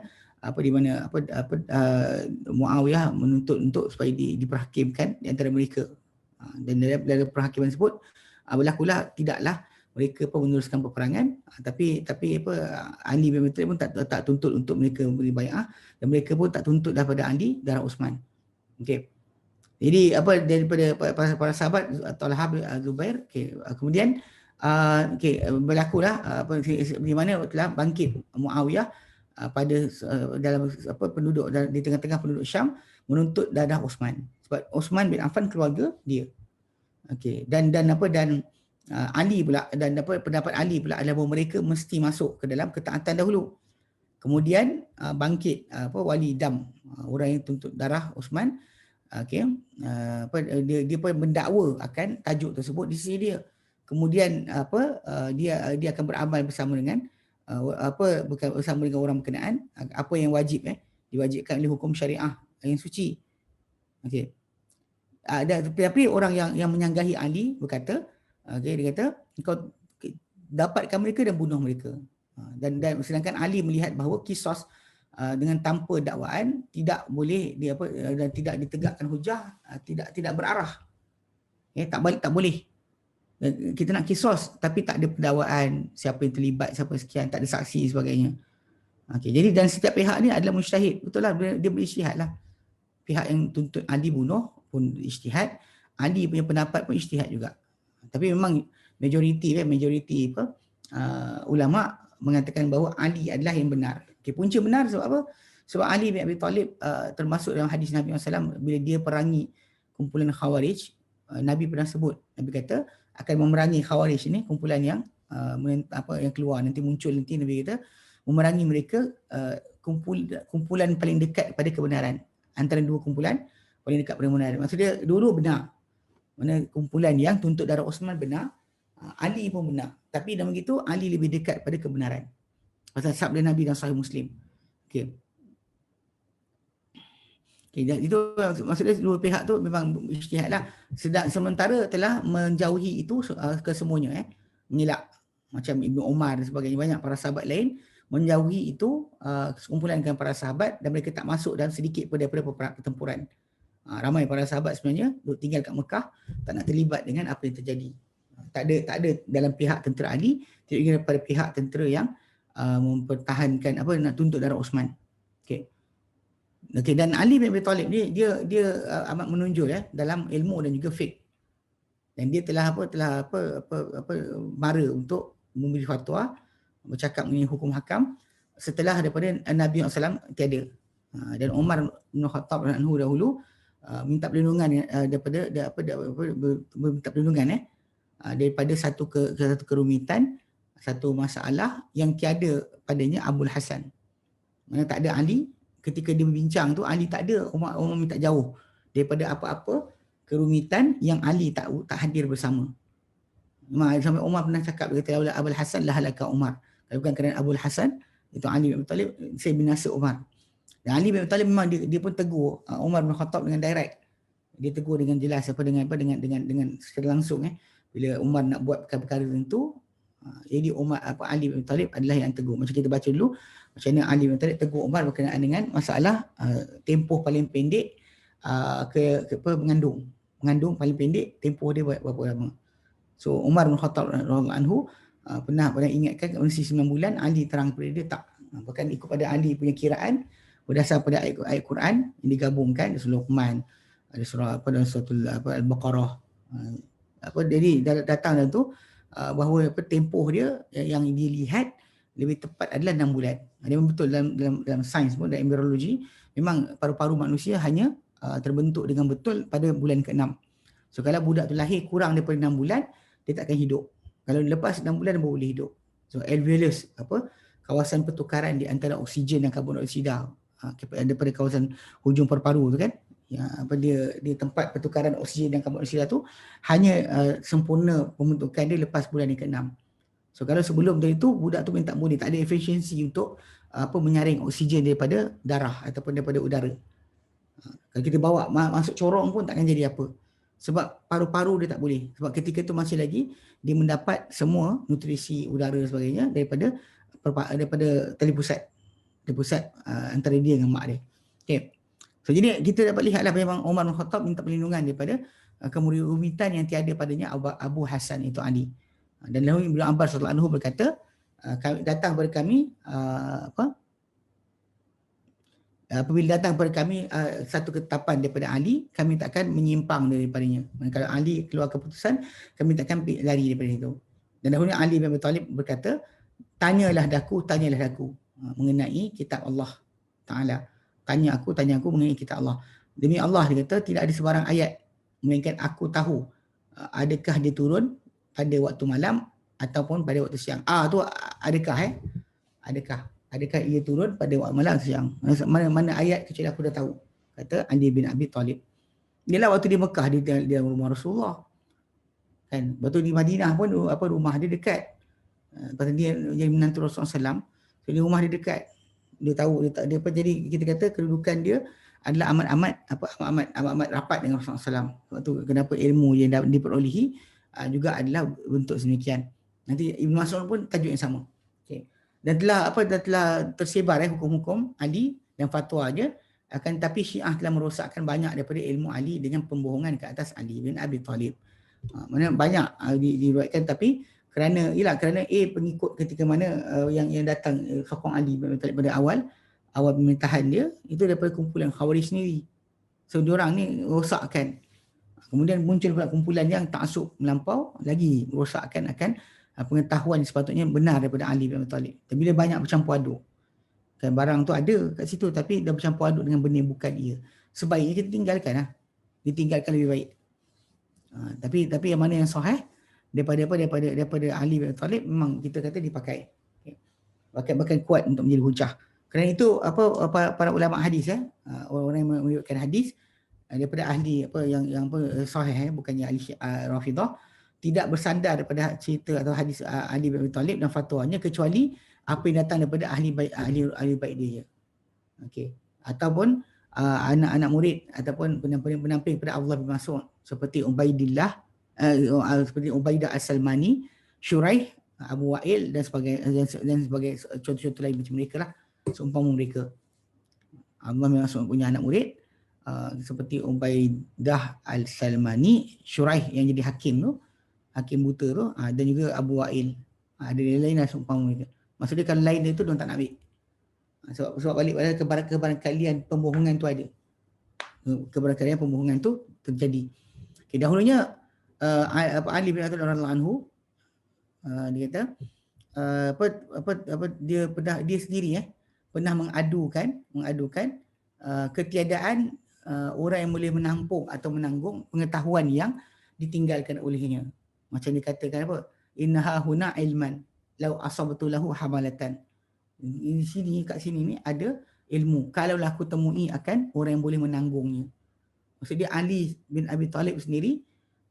Muawiyah menuntut untuk supaya diperhakimkan di antara mereka. Dan dalam perhakiman tersebut berlakulah tidaklah mereka pun meneruskan peperangan, tapi Ali bin Abi Talib pun tak tuntut untuk mereka beri bai'ah, dan mereka pun tak tuntut daripada Ali darah Osman. Okey. Jadi daripada para sahabat Talha bin Zubair, kemudian berlakulah di mana telah bangkit Muawiyah pada dalam penduduk di tengah-tengah penduduk Syam menuntut darah Osman, sebab Osman bin Affan keluarga dia. Okey, dan Ali pula, dan pendapat Ali pula adalah bahawa mereka mesti masuk ke dalam ketaatan dahulu. Kemudian bangkit wali dam, orang yang tuntut darah Osman. Okey, dia pun mendakwa akan tajuk tersebut di sisi dia. Kemudian dia akan beramal bersama dengan bersama dengan orang berkenaan apa yang wajib diwajibkan oleh hukum syariah yang suci. Okey. Tapi orang yang menyanggahi Ali berkata, dia kata kau dapatkan mereka dan bunuh mereka. Dan sedangkan Ali melihat bahawa kisos dengan tanpa dakwaan tidak boleh dan tidak ditegakkan hujah, tidak berarah. Tak boleh. Kita nak kisos tapi tak ada pendakwaan, siapa yang terlibat, siapa sekian, tak ada saksi sebagainya. Okey, jadi dan setiap pihak ni adalah mujtahid. Betul lah, dia berijtihad lah. pihak yang tuntut Ali bunuh pun ijtihad, Ali punya pendapat pun ijtihad juga. Tapi memang majoriti ulama mengatakan bahawa Ali adalah yang benar. Punca benar sebab apa? Sebab Ali bin Abi Talib termasuk dalam hadis Nabi SAW bila dia perangi kumpulan Khawarij, Nabi pernah sebut, Nabi kata akan memerangi Khawarij ini, kumpulan yang yang keluar nanti muncul nanti, Nabi kata memerangi mereka kumpulan paling dekat pada kebenaran. Antara dua kumpulan paling dekat pada kebenaran. Maksudnya dua-dua benar. Mana kumpulan yang tuntut darah Osman benar, Ali pun benar. Tapi dalam begitu Ali lebih dekat pada kebenaran. Pasal sabda Nabi dan Sahih Muslim. Okey. Itu maksudnya dua pihak tu memang ijtihad lah. Sementara telah menjauhi itu ke semuanya, mengelak. Macam Ibnu Umar dan sebagainya, banyak para sahabat lain menjauhi itu sekumpulan dengan para sahabat dan mereka tak masuk dalam sedikit pun daripada pertempuran. Ramai para sahabat sebenarnya duduk tinggal kat Mekah, tak nak terlibat dengan apa yang terjadi. Tak ada dalam pihak tentera Ali, tidak juga pada pihak tentera yang mempertahankan nak tuntut darah Osman. Okey, dan Ali bin Abi Talib ni dia amat menonjol dalam ilmu dan juga fiqh. Dan dia telah mara untuk memberi fatwa, bercakap mengenai hukum hakam setelah daripada Nabi SAW tiada. Dan Umar bin Khattab dahulu minta perlindungan daripada satu kerumitan, satu masalah yang tiada padanya Abul Hasan. Mana tak ada Ali, ketika dia berbincang tu Ali tak ada, Umar minta jauh daripada apa-apa kerumitan yang Ali tak hadir bersama. Sampai Umar pernah cakap, dia kata Abul Hasan lah halaka Umar. Kalau bukan kerana Abul Hasan, itu Ali bin Abi Talib, saya binasa Umar. Dan Ali bin Abi Talib memang dia pun tegur Umar bin Khattab dengan direct. Dia tegur dengan jelas dengan secara langsung bila Umar nak buat perkara tertentu, jadi Ali bin Abi Talib adalah yang tegur. Macam kita baca dulu macam mana Ali bin Abi Talib tegur Umar berkenaan dengan masalah tempoh paling pendek mengandung paling pendek, tempoh dia berapa lama. So Umar bin Khattab radhiyallahu anhu pernah ingatkan mesti 9 bulan, Ali terang kepada dia tak. Bahkan ikut pada Ali punya kiraan berdasar pada ayat Quran yang digabungkan, ada surah Luqman, ada surah dalam surah Al-Baqarah. Jadi datang dalam tu bahawa tempoh dia yang dilihat lebih tepat adalah 6 bulan. Dia betul dalam sains pun, dalam embryologi, memang paru-paru manusia hanya terbentuk dengan betul pada bulan ke-6. So kalau budak tu lahir kurang daripada 6 bulan, dia tak akan hidup. Kalau lepas 6 bulan dia baru boleh hidup. So alveolus, kawasan pertukaran di antara oksigen dan karbon dioksida daripada kawasan hujung paru-paru tu kan, dia tempat pertukaran oksigen dan karbon dioksida tu hanya sempurna pembentukan dia lepas bulan yang ke-6. So kalau sebelum itu budak tu memang tak boleh, tak ada efisiensi untuk menyaring oksigen daripada darah ataupun daripada udara. Kalau kita bawa masuk corong pun takkan jadi apa. Sebab paru-paru dia tak boleh. Sebab ketika itu masih lagi dia mendapat semua nutrisi udara dan sebagainya daripada tali pusat. Tali pusat antara dia dengan mak dia. Okay. So jadi kita dapat lihatlah memang Umar bin Khattab minta perlindungan daripada kerumitan yang tiada padanya Abu Hasan itu Ali. Dan lalu Ibnu Abbas radhiyallahu anhu berkata, datang kepada kami apabila datang kepada kami satu ketetapan daripada Ali, kami takkan menyimpang daripadanya. Kalau Ali keluar keputusan, kami takkan lari daripada itu. Dan dahulunya Ali bin Abi Talib berkata, tanyalah daku mengenai kitab Allah Ta'ala. Tanya aku mengenai kitab Allah. Demi Allah, dia kata, tidak ada sebarang ayat melainkan aku tahu adakah dia turun pada waktu malam ataupun pada waktu siang. Tu adakah adakah ia turun pada waktu malam atau siang? Mana ayat kecuali aku dah tahu. Kata Ali bin Abi Talib. Inilah waktu di Mekah, dia rumah Rasulullah. Kan? Waktu di Madinah pun rumah dia dekat. Pasal dia jadi menantu Rasulullah SAW. So di rumah dia dekat. Dia tahu dia jadi kita kata kedudukan dia adalah amat rapat dengan Rasulullah SAW. Sebab tu kenapa ilmu yang diperolehi juga adalah bentuk sedemikian. Nanti Ibn Mas'ud pun tajuk yang sama. Okay. Dan telah tersebar hukum-hukum Ali dan fatwanya, akan tapi Syiah telah merosakkan banyak daripada ilmu Ali dengan pembohongan ke atas Ali bin Abi Talib. Mana banyak diriwayatkan, tapi kerana pengikut ketika mana yang sokong Ali bin Abi Talib pada awal pemerintahan dia itu daripada kumpulan Khawarij sendiri. So diorang ni rosakkan. Kemudian muncul pula kumpulan yang taksub melampau, lagi rosakkan akan pengetahuan sepatutnya benar daripada Ali bin Abi Talib. Tapi bila banyak bercampur aduk, kan barang tu ada kat situ tapi dah bercampur aduk dengan benda yang bukan ia. Sebaiknya kita tinggalkan lah. Ditinggalkan lebih baik. Tapi yang mana yang sahih daripada Ali bin Abi Talib memang kita kata dipakai. Bahkan kuat untuk menjadi hujah. Kerana itu para ulama hadis orang yang meriwayatkan hadis daripada ahli yang sahih bukannya ahli Rafidah, tidak bersandar daripada cerita atau hadis Ali bin Abi Talib dan fatwanya kecuali apa yang datang daripada ahli baik dia. Okey. Ataupun anak-anak murid ataupun penamping pada Abdullah bin Mas'ud seperti Ubaidillah, seperti Ubaidah As-Salmani, Syuraih, Abu Wa'il dan sebagai contoh-contoh lain macam mereka lah, seumpama mereka. Abdullah bin Mas'ud punya anak murid seperti Ubaidah Al-Salmani, Syuraih yang jadi hakim tu, hakim buta tu, dan juga Abu Wa'il. Ada lain lah seumpama mereka. Maksudnya kalau lain dia tu dia tak nak ambil. Sebab balik pada kebarangkalian pembohongan tu ada. Kebarangkalian pembohongan tu terjadi. Okay, dahulunya Ali bin Abi Thalib radhiyallahu anhu dia kata dia sendiri pernah mengadukan ketiadaan orang yang boleh menampung atau menanggung pengetahuan yang ditinggalkan olehnya. Macam dikatakan apa? Innaha huna ilman law asabtu lahu hamalatan. Kat sini ni ada ilmu. Kalaulah aku temui akan orang yang boleh menanggungnya. Maksud dia Ali bin Abi Talib sendiri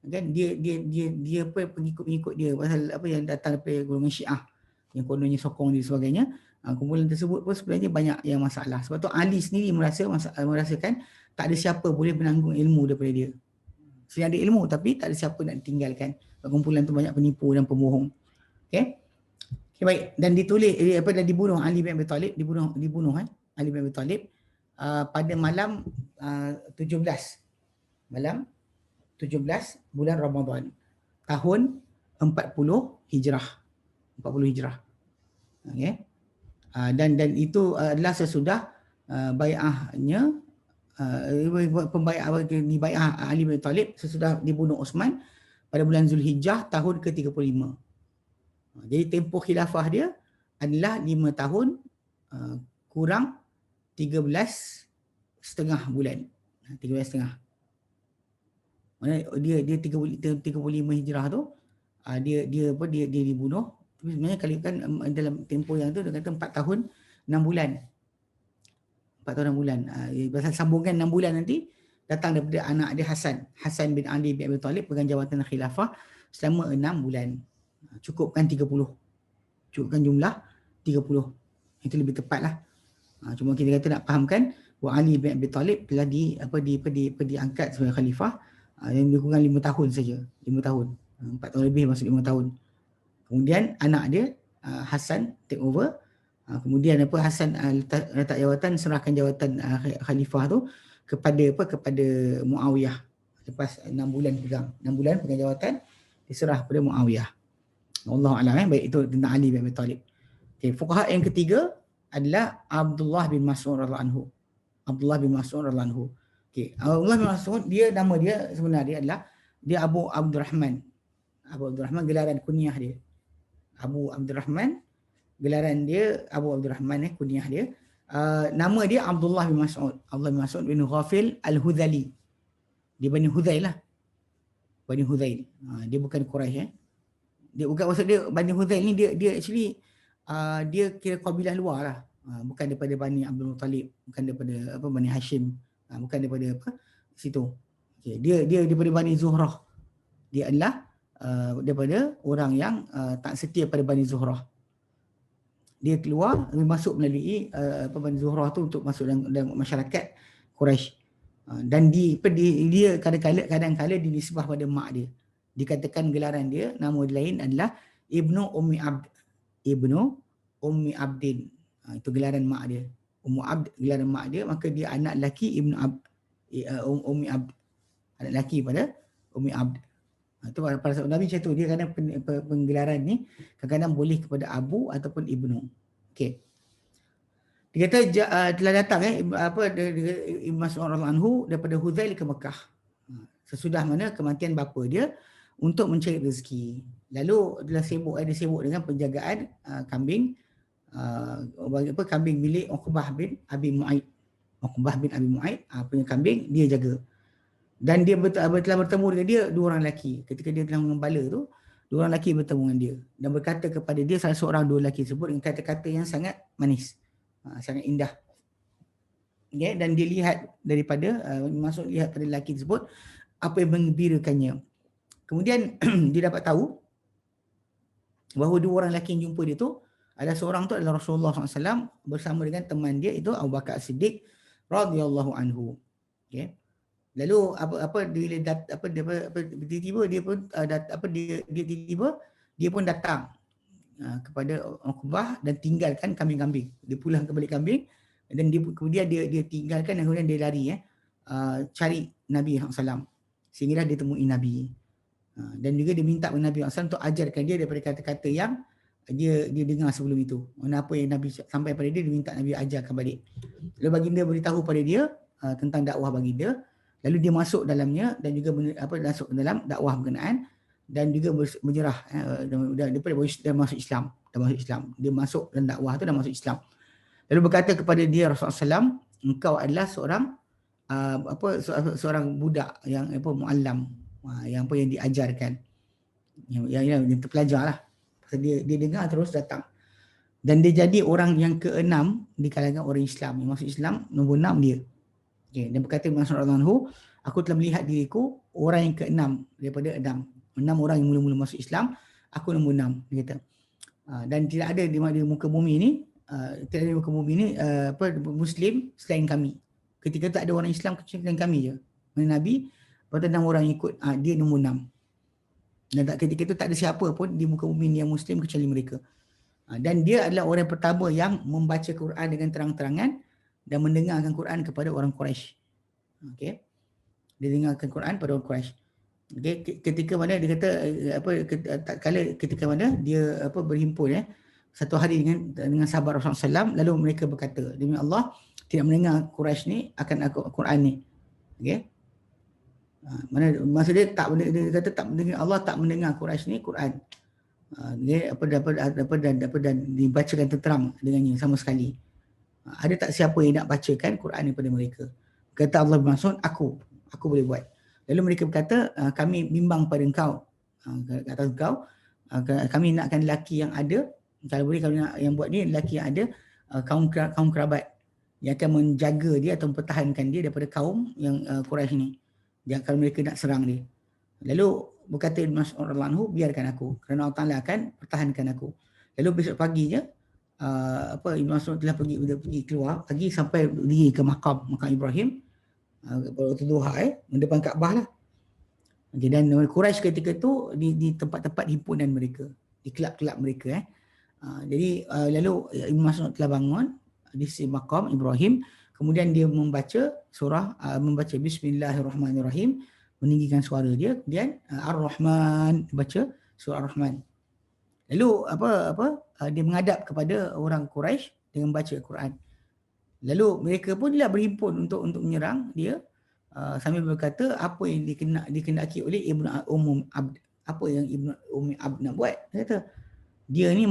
kan, dia pengikut-pengikut dia pasal apa yang datang daripada golongan Syiah yang kononnya sokong dia sebagainya. Kumpulan tersebut pun sebenarnya banyak yang masalah. Sebab tu Ali sendiri merasakan tak ada siapa boleh menanggung ilmu daripada dia. Sebenarnya ada ilmu tapi tak ada siapa nak ditinggalkan. Kumpulan tu banyak penipu dan pembohong. Okey. Okay, baik. Dan ditulis dan dibunuh Ali bin Abi Talib, dibunuh Ali bin Abi Talib pada malam 17 bulan Ramadan tahun 40 Hijrah. Okey. Dan itu adalah sesudah bai'ahnya bai'ah Ali bin Abi Talib sesudah dibunuh Osman pada bulan Zulhijjah tahun ke-35. Jadi tempoh khilafah dia adalah 5 tahun kurang 13,5 bulan. 13,5. Mana dia 35 Hijrah tu dia dibunuh. Tapi sebenarnya kalau kan dalam tempoh yang tu dia kata 4 tahun 6 bulan. 4 tahun 6 bulan. Pasal sambungan 6 bulan nanti datang daripada anak dia Hasan bin Ali bin Abi Talib pegang jawatan khilafah selama 6 bulan. Cukupkan 30. Cukupkan jumlah 30. Itu lebih tepatlah. Cuma kita kata nak fahamkan bahawa Ali bin Abi Talib telah diangkat sebagai khalifah yang lebih kurang 5 tahun saja. 5 tahun. 4 tahun lebih masuk 5 tahun. Kemudian anak dia Hasan take over. Kemudian Hasan letak jawatan, serahkan jawatan khalifah tu kepada Muawiyah. Lepas 6 bulan pegang. 6 bulan pegang jawatan, diserah kepada Muawiyah. Wallahu a'lam. Baik, itu tentang Ali bin Abi Talib. Okey, fuqaha yang ketiga adalah Abdullah bin Mas'ud radhiyallahu anhu. Abdullah bin Mas'ud radhiyallahu anhu. Okey, Abdullah bin Mas'ud nama dia sebenarnya adalah Abu Abdurrahman. Abu Abdurrahman gelaran kunyah dia. Abu Abdurrahman gelaran dia Abu Abdurrahman kunyah dia. Nama dia Abdullah bin Mas'ud. Abdullah bin Mas'ud bin Ghafil Al-Hudhali. Dia Bani Hudhail lah. Bani Hudhail. Dia bukan Quraisy Dia bukan, maksud dia Bani Hudhail ni dia actually dia kira kabilah luar lah. Bukan daripada Bani Abdul Muttalib, bukan daripada Bani Hashim, bukan daripada situ. Okay. Dia daripada Bani Zuhrah. Dia adalah daripada orang yang tak setia pada Bani Zuhrah. Dia keluar masuk melalui Bani Zuhrah tu untuk masuk dalam masyarakat Quraisy. Dan dia kadang-kala dinisbah pada mak dia. Dikatakan gelaran dia, nama dia lain adalah Ibnu Ummi Abd. Ibnu Ummi Abdin. Itu gelaran mak dia. Ummu Abd gelaran mak dia, maka dia anak lelaki Ibnu Ummi Abd. Anak lelaki pada Ummi Abd. Itu para sahabat Nabi macam tu. Dia kadang penggelaran ni kadang-kadang boleh kepada Abu ataupun Ibnu. Okey. Dia kata telah datang Ibn Mas'ud radhiyallahu anhu daripada Hudzail ke Mekah. Sesudah mana kematian bapa dia untuk mencari rezeki. Lalu dia sibuk dengan penjagaan kambing kambing milik Uqbah bin Abi Mu'aid. Uqbah bin Abi Mu'aid punya kambing dia jaga. Dan dia telah bertemu dengan dia dua orang lelaki. Ketika dia telah mengembala tu, dua orang lelaki bertemu dengan dia dan berkata kepada dia, salah seorang dua lelaki tersebut dengan kata-kata yang sangat manis, sangat indah. Okay? Dan dia lihat daripada lihat pada lelaki tersebut apa yang menggembirakannya. Kemudian dia dapat tahu bahawa dua orang lelaki yang jumpa dia tu, ada seorang tu adalah Rasulullah SAW bersama dengan teman dia itu Abu Bakar Siddiq radhiyallahu anhu. Okay? Lalu tiba-tiba dia pun dia pun datang kepada Uqbah dan tinggalkan kambing-kambing. Dia pulang ke balik kambing dan kemudian dia tinggalkan dan kemudian dia lari cari Nabi SAW sehinggalah dia temui Nabi. Dan juga dia minta kepada Nabi SAW untuk ajarkan dia daripada kata-kata yang dia dengar sebelum itu. Mana apa yang Nabi sampai pada dia minta Nabi ajarkan balik. Lalu baginda beritahu pada dia tentang dakwah baginda. Lalu dia masuk dalamnya dan juga masuk dalam dakwah berkenaan dan juga menyerah daripada dia masuk Islam. Dia masuk dalam dakwah tu dan masuk Islam. Lalu berkata kepada dia Rasulullah SAW, engkau adalah seorang budak yang muallam, yang diajarkan, yang terpelajar lah. Dia dengar terus datang. Dan dia jadi orang yang ke-6 di kalangan orang Islam. Yang masuk Islam nombor 6 dia. Okay. Dan berkata Mas'ud radhiyallahu anhu, aku telah melihat diriku orang yang ke-6 daripada 6 orang yang mula-mula masuk Islam, aku nombor 6, dia kata. Dan tidak ada di muka bumi ni, Muslim selain kami. Ketika tak ada orang Islam kecuali kami je. Mana Nabi, pada 6 orang ikut, dia nombor 6. Dan ketika itu tak ada siapa pun di muka bumi yang Muslim kecuali mereka. Dan dia adalah orang pertama yang membaca Quran dengan terang-terangan dan mendengarkan Quran kepada orang Quraisy. Okey. Dia dengarkan Quran pada orang Quraisy. Okey, ketika mana dia kata ketika mana dia berhimpun satu hari dengan sahabat Rasulullah SAW, lalu mereka berkata, demi Allah tidak mendengar Quraisy ni akan Quran ni. Okey. Maksud dia kata tak mendengar, Allah tak mendengar Quraisy ni Quran. Dia dan dibacakan terang dengannya sama sekali. Ada tak siapa yang nak bacakan Quran kepada mereka? Kata Allah bin Mas'ud, aku boleh buat. Lalu mereka berkata, kami bimbang pada engkau, kata engkau, kami nakkan lelaki yang ada, kalau boleh kalau nak yang buat ni lelaki yang ada kaum kerabat yang akan menjaga dia atau mempertahankan dia daripada kaum yang Quraisy ni. Jangan kalau mereka nak serang dia. Lalu berkata Ibn Mas'ud radhiyallahu anhu, biarkan aku kerana Allah Ta'ala akan pertahankan aku. Lalu besok paginya Ibn Mas'ud telah pergi keluar pagi sampai pergi ke makam Ibrahim pada waktu duha mendepan Kaabah lah. Okay, dan Quraisy ketika tu di tempat-tempat himpunan mereka, di kelab-kelab mereka jadi lalu Ibn Mas'ud telah bangun di makam Ibrahim, kemudian dia membaca membaca Bismillahirrahmanirrahim, meninggikan suara dia, kemudian Ar-Rahman, baca surah Ar-Rahman. Lalu dia menghadap kepada orang Quraisy dengan baca Quran. Lalu mereka pun telah berhimpun untuk menyerang dia sambil berkata apa yang dikehendaki oleh Ibnu Abd. Apa yang Ibnu Abd nak buat? Dia kata dia ni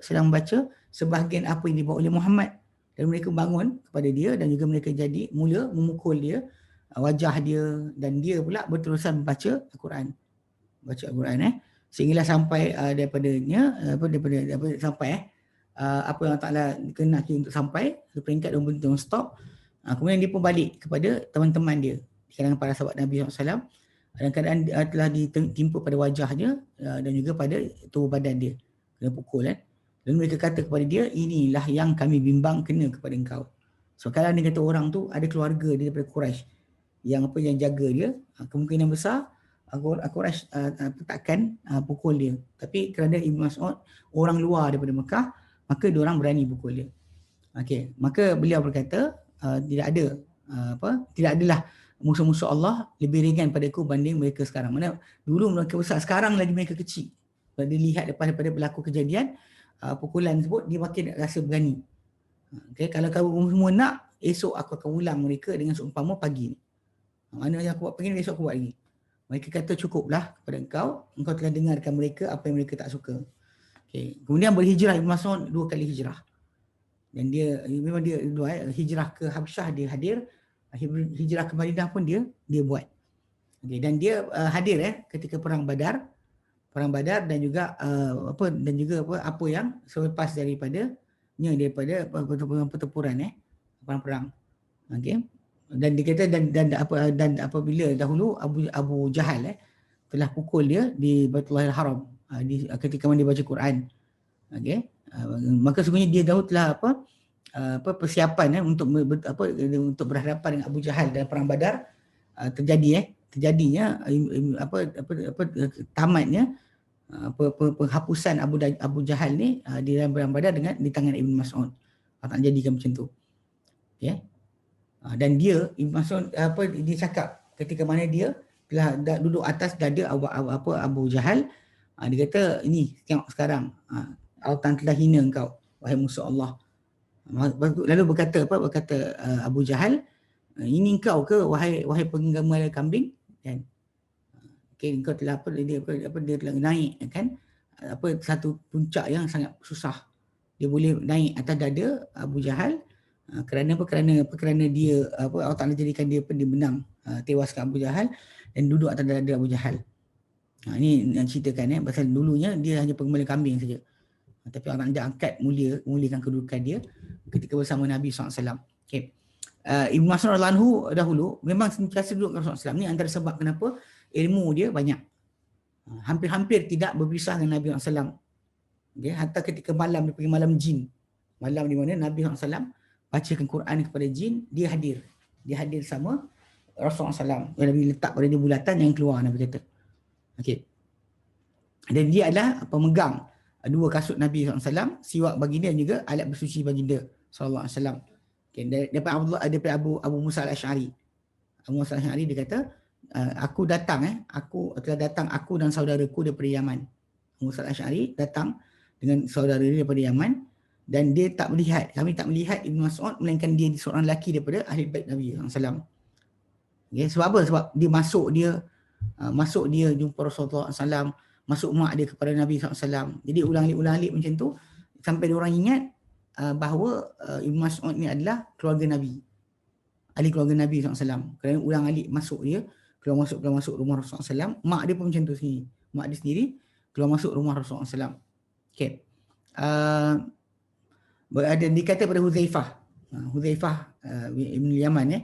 sedang membaca sebahagian apa yang dibawa oleh Muhammad. Dan mereka bangun kepada dia dan juga mereka mula memukul dia, wajah dia, dan dia pula berterusan membaca Al-Quran. Baca Al-Quran sehinggalah sampai sampai apa yang Allah Ta'ala kehendaki untuk sampai ke peringkat yang betul stop. Kemudian dia pun balik kepada teman-teman dia di kalangan para sahabat Nabi SAW, dalam keadaan telah ditimpa pada wajahnya dan juga pada tubuh badan dia, kena pukul. Dan mereka kata kepada dia, inilah yang kami bimbang kena kepada engkau. So kalau dia kata orang tu ada keluarga dia daripada Quraisy yang jaga dia, kemungkinan besar Quraisy takkan pukul dia. Tapi kerana Ibn Mas'ud orang luar daripada Mekah, maka diorang berani pukul dia. Okey, maka beliau berkata tidak adalah musuh-musuh Allah lebih ringan padaku banding mereka sekarang. Mana dulu mereka besar, sekarang lagi mereka kecil. Bila dilihat daripada berlaku kejadian pukulan tersebut, dia makin rasa berani. Okay, kalau kamu semua nak, esok aku akan ulang mereka dengan seumpama pagi ni. Mana yang aku buat pagi ni, esok aku buat lagi. Mereka kata cukuplah kepada engkau telah dengarkan mereka apa yang mereka tak suka. Okay. Kemudian berhijrah, Ibn Mas'ud 2 kali hijrah. Dan dia memang dia hijrah ke Habsyah dia hadir, hijrah ke Madinah pun dia buat. Okay. Dan dia hadir ketika perang Badar dan juga apa yang selepas daripada pertempuran perang-perang. Okey. Dan dia kata dan apabila dahulu Abu Jahal telah pukul dia di Baitullahil Haram ketika dia baca Quran. Okey. Maka sebenarnya dia dahulu telah persiapan untuk berhadapan dengan Abu Jahal dalam perang Badar. Terjadinya tamatnya penghapusan Abu Jahal ni di dalam perang Badar dengan di tangan Ibn Mas'ud. Tak jadikan macam tu. Okey. Dan dia Ibn Mas'ud dia cakap ketika mana dia telah duduk atas dada Abu Jahal, dia kata, ini tengok sekarang, Allah telah hina engkau wahai musuh Allah. Lalu berkata Abu Jahal, ini engkau ke wahai penggembala kambing? Dan engkau telah dia telah naik kan satu puncak yang sangat susah. Dia boleh naik atas dada Abu Jahal. Kerana dia Allah Ta'ala jadikan dia menang, tewaskan Abu Jahal dan duduk atas dada Abu Jahal. Ini yang ceritakan pasal dulunya dia hanya penggembala kambing saja. Tapi Allah Ta'ala angkat muliakan kedudukan dia ketika bersama Nabi SAW. Okay. Ibn Mas'ud radhiyallahu anhu dahulu memang sentiasa duduk dengan Rasulullah SAW. Ini antara sebab kenapa ilmu dia banyak. Hampir-hampir tidak berpisah dengan Nabi SAW. Okay. Hatta ketika malam, dia pergi malam jin. Malam di mana Nabi SAW bacakan Quran kepada jin, dia hadir. Dia hadir sama Rasulullah SAW. Nabi letak pada dia bulatan yang keluar, Nabi kata. Okey. Dan dia adalah pemegang 2 kasut Nabi SAW, siwak baginda dan juga alat bersuci baginda SAW. Okay. Daripada Abu Musa al-Ash'ari. Abu Musa al-Ash'ari dia kata, aku telah datang aku dan saudaraku daripada Yaman. Abu Musa al-Ash'ari datang dengan saudara dia daripada Yaman. Dan kami tak melihat Ibn Mas'ud melainkan dia seorang lelaki daripada ahli bait Nabi SAW. Okay, sebab apa? Sebab dia masuk dia jumpa Rasulullah SAW, masuk mak dia kepada Nabi SAW. Jadi ulang-alik macam tu sampai orang ingat bahawa Ibn Mas'ud ni adalah keluarga Nabi, ahli keluarga Nabi SAW. Kerana ulang-alik masuk dia, keluar masuk rumah Rasulullah SAW. Mak dia pun macam tu sendiri. Mak dia sendiri keluar masuk rumah Rasulullah SAW. Okay. Ada dikata pada Huzaifah Ibn Yaman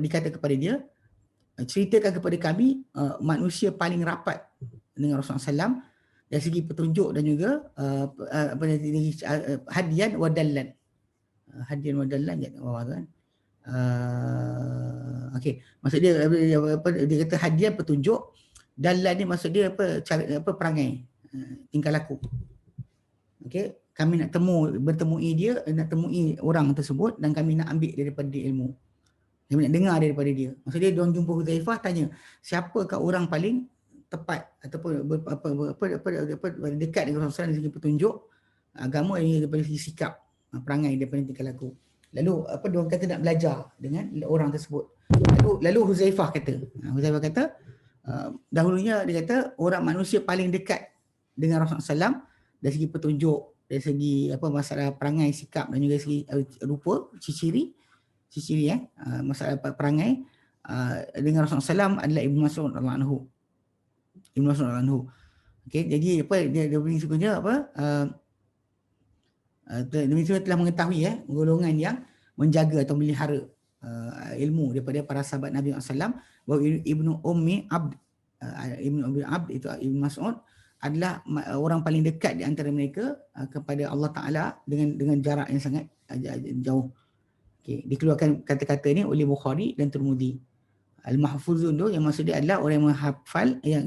dikata kepada dia, ceritakan kepada kami manusia paling rapat dengan Rasulullah SAW dari segi petunjuk dan juga hadian wa dallan. Hadian wa dallan kan. Okey, maksud dia dia kata hadiah petunjuk, dallan ni maksud dia perangai, tingkah laku. Okey, kami nak bertemui dia, nak temui orang tersebut dan kami nak ambil daripada dia ilmu. Kami nak dengar daripada dia. Maksud dia diorang jumpa Huzaifah tanya, siapakah orang paling tepat ataupun dekat dengan Rasulullah dari segi petunjuk agama ini daripada segi sikap, perangai daripada tingkah laku. Lalu diorang kata nak belajar dengan orang tersebut. Lalu Huzaifah kata dahulunya dia kata orang manusia paling dekat dengan Rasulullah SAW dari segi petunjuk, dari segi masalah perangai, sikap dan juga segi rupa, ciri masalah perangai dengan Rasulullah SAW adalah Ibn Mas'ud radhiyallahu anhu. Ibn Mas'ud radhiyallahu anhu. Okey, jadi dia beri sukunya demi telah mengetahui golongan yang menjaga atau melihara ilmu daripada para sahabat Nabi SAW, bahawa Ibnu Ummi Abd itu Ibn Mas'ud adalah orang paling dekat di antara mereka kepada Allah Ta'ala dengan jarak yang sangat jauh. Okay. Dikeluarkan kata-kata ni oleh Bukhari dan Tirmidzi. Al-Mahfuzun tu yang maksud dia adalah orang yang menghafal, yang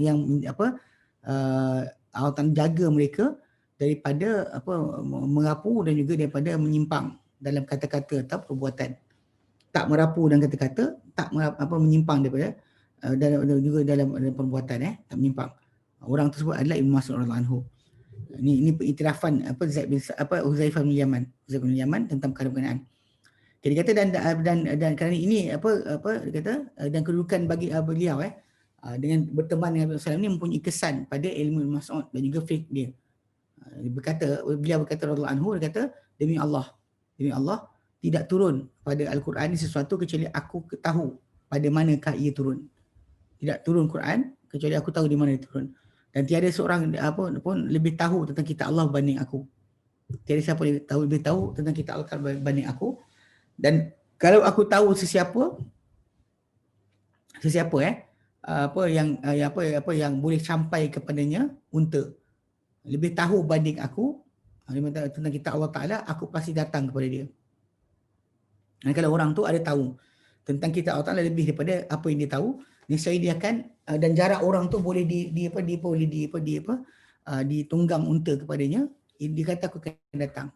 Allah Ta'ala jaga mereka daripada merapu dan juga daripada menyimpang dalam kata-kata atau perbuatan. Tak merapu dalam kata-kata, tak menyimpang daripada juga dalam perbuatan, tak menyimpang. Orang tersebut adalah Ibn Mas'ud radhiyallahu anhu. Ini pengiktirafan Huzaifah bin Yaman, tentang perkara berkenaan. Dia kata dan kerana ini dia kata dan kedudukan bagi beliau dengan berteman dengan Nabi SAW ni mempunyai kesan pada ilmu Mas'ud dan juga fiqh dia. Beliau berkata radhiyallahu anhu, dia kata demi Allah tidak turun pada Al-Quran ni sesuatu kecuali aku tahu pada manakah ia turun. Tidak turun Quran kecuali aku tahu di mana dia turun. Dan tiada seorang pun lebih tahu tentang kitab Allah berbanding aku. Tiada siapa lebih tahu tentang kitab Allah berbanding aku. Dan kalau aku tahu sesiapa yang boleh sampai kepadanya unta lebih tahu banding aku tentang kitab Allah Ta'ala, aku pasti datang kepada dia. Dan kalau orang tu ada tahu tentang kitab Allah Ta'ala lebih daripada apa yang dia tahu, niscaya dia akan dan jarak orang tu boleh ditunggang unta kepadanya, dia kata aku akan datang.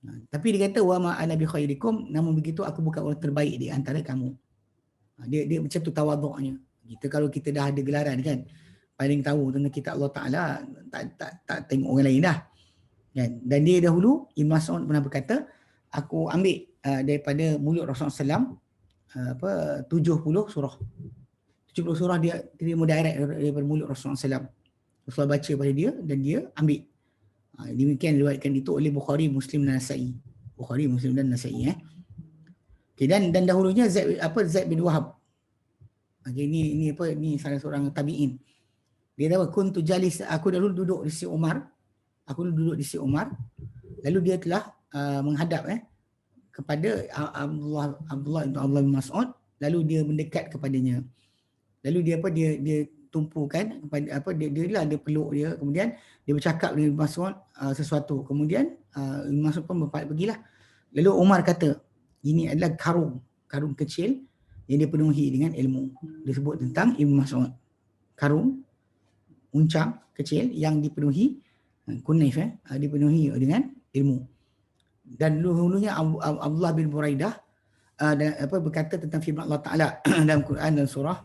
Tapi dia kata wa ma ana bi khairikum, namun begitu aku bukan orang terbaik di antara kamu. Dia macam tu tawaduknya. Kalau kita dah ada gelaran kan, paling tahu tentang kitab Allah Ta'ala, tak tengok orang lain dah kan. Dan dia dahulu Ibn Mas'ud pernah berkata, aku ambil daripada mulut Rasulullah SAW 70 surah dia terima direct daripada mulut Rasulullah SAW. Rasulullah baca pada dia dan dia ambil. Demikian diriwayatkan itu oleh Bukhari, Muslim dan Nasa'i. Okay, dan dahulunya Zaid bin Wahab. Ini salah seorang tabi'in. Dia tahu kuntu jalis, aku dulu duduk di sisi Umar. Lalu dia telah menghadap kepada Abdullah bin Mas'ud, lalu dia mendekat kepadanya. Lalu dia tumpukan kepada dia peluk dia, kemudian dia bercakap dengan Ibn Mas'ud sesuatu. Kemudian Ibn Mas'ud pun pergilah. Lalu Umar kata, ini adalah karung kecil yang dipenuhi dengan ilmu. Dia sebut tentang Ibn Mas'ud. Karung uncang kecil yang dipenuhi kunif dipenuhi dengan ilmu. Dan dulunya Abdullah bin Buraidah berkata tentang firman Allah Ta'ala dalam Quran dan surah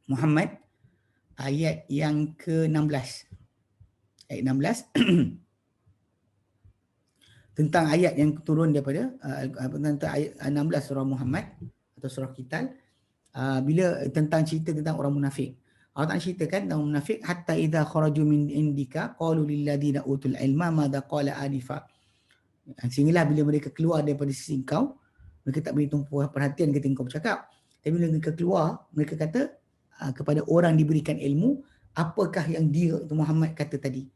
Muhammad ayat yang ke-16. Ayat 16 tentang ayat yang turun daripada tentang ayat 16 surah Muhammad atau surah Qital, bila tentang cerita tentang orang munafik. Allah Ta'ala ceritakan tentang munafik, hatta idza kharaju min indika qalu lil ladina utul ilma madza qala anifa. Sehinggalah bila mereka keluar daripada sisi engkau, mereka tak beri tumpu perhatian ketika engkau bercakap. Tapi bila mereka keluar, mereka kata kepada orang diberikan ilmu, apakah yang dia itu Muhammad kata tadi.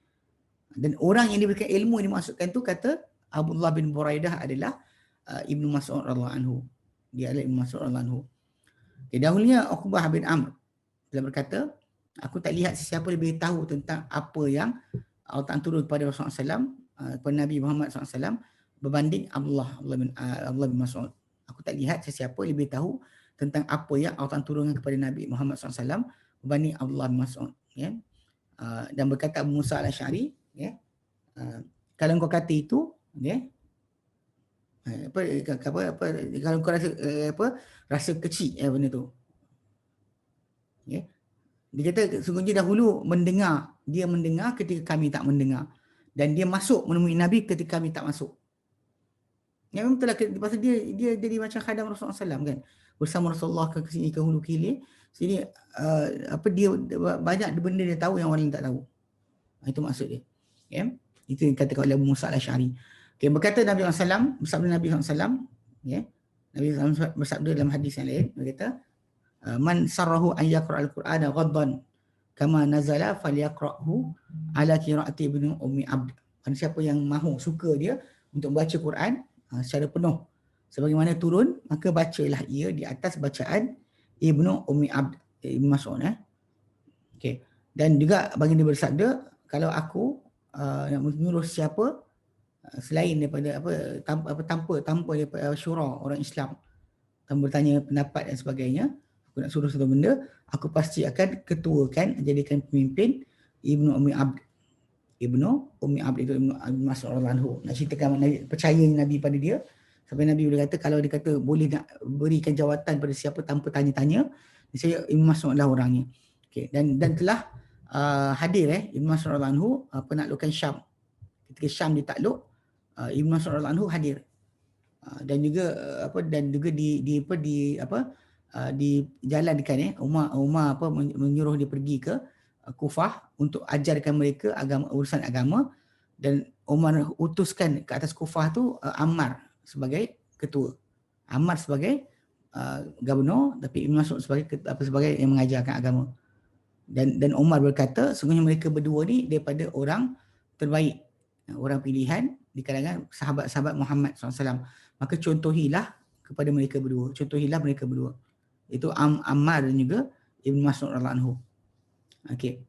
Dan orang yang diberikan ilmu yang dimaksudkan tu kata Abdullah bin Buraidah adalah Ibnu Mas'ud radhiyallahu anhu. Dia adalah Ibnu Mas'ud radhiyallahu anhu. Okay, dahulunya Uqbah bin Amr telah berkata, aku tak lihat sesiapa lebih tahu tentang apa yang Allah Ta'ala turun kepada Rasulullah SAW, kepada Nabi Muhammad SAW berbanding Abdullah bin Mas'ud. Aku tak lihat sesiapa lebih tahu tentang apa yang Allah Ta'ala turunkan kepada Nabi Muhammad SAW berbanding Abdullah bin Mas'ud. Ya. Dan berkata Abu Musa al-Asy'ari, ya, kalau kau kata itu, ya, kalau kau rasa kecil benda tu. Ya. Dia kata sesungguhnya dahulu dia mendengar ketika kami tak mendengar, dan dia masuk menemui Nabi ketika kami tak masuk. Ya, memang betul lah, pasal dia jadi macam khadam Rasulullah SAW kan, bersama Rasulullah ke sini ke hulu hilir sini, dia banyak benda dia tahu yang orang lain tak tahu. Itu maksud dia. Ya, itu yang katakan oleh Abu Musa al-Asy'ari. Okay, berkata Nabi SAW, bersabda Nabi SAW, ya, Nabi SAW bersabda dalam hadis yang lain, dia kata, man sarrahu an yaqra al-Qur'ana ghaddan kama nazala falyaqra'hu ala qira'ati ibnu ummi abd. Siapa yang mahu suka dia untuk baca Quran secara penuh sebagaimana turun, maka bacalah ia di atas bacaan Ibnu Ummi Abd, Ibnu Mas'ud. Okay. Dan juga baginda bersabda, kalau aku nak menyuruh siapa selain daripada tanpa daripada syura orang Islam, tanpa bertanya pendapat dan sebagainya, aku nak suruh satu benda, aku pasti akan ketuakan, jadikan pemimpin Ibnu Ummi Abd. Ibnu Ummi Abd itu Ibnu Mas'ud radhiyallahu anhu. Nak ceritakan percaya Nabi pada dia, sampai Nabi boleh kata, kalau dia kata boleh nak berikan jawatan pada siapa tanpa tanya-tanya, saya Ibnu Mas'ud lah orangnya. Okay. Dan telah hadir Ibn Mas'ud radhiyallahu anhu penaklukan Syam. Ketika Syam ditakluk, Ibn Mas'ud radhiyallahu anhu hadir. Dan juga dijalankan Umar menyuruh dia pergi ke Kufah untuk ajarkan mereka urusan agama, dan Umar utuskan ke atas Kufah tu Ammar sebagai ketua, Ammar sebagai gubernur, tapi Ibn Mas'ud sebagai yang mengajarkan agama. Dan Umar berkata, sungguhnya mereka berdua ni daripada orang terbaik, orang pilihan di kalangan sahabat-sahabat Muhammad SAW. Maka contohilah mereka berdua. Itu Ammar dan juga Ibn Mas'ud radhiyallahu anhu. Okey.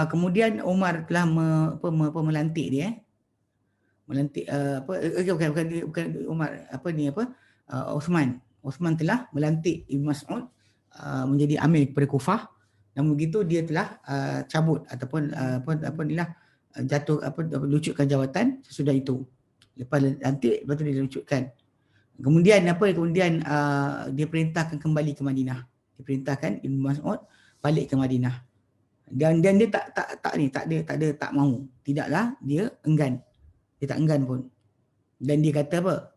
Kemudian Umar telah melantik dia. Melantik bukan Umar, Uthman telah melantik Ibn Mas'ud menjadi amir kepada Kufah. Dan begitu dia telah cabut ataupun lucutkan jawatan sesudah itu. Lepas lantik, lepas tu dia lucutkan. Kemudian dia perintahkan kembali ke Madinah. Diperintahkan Ibn Mas'ud balik ke Madinah. Dan dia tak mahu. Tidaklah dia enggan. Dia tak enggan pun. Dan dia kata apa?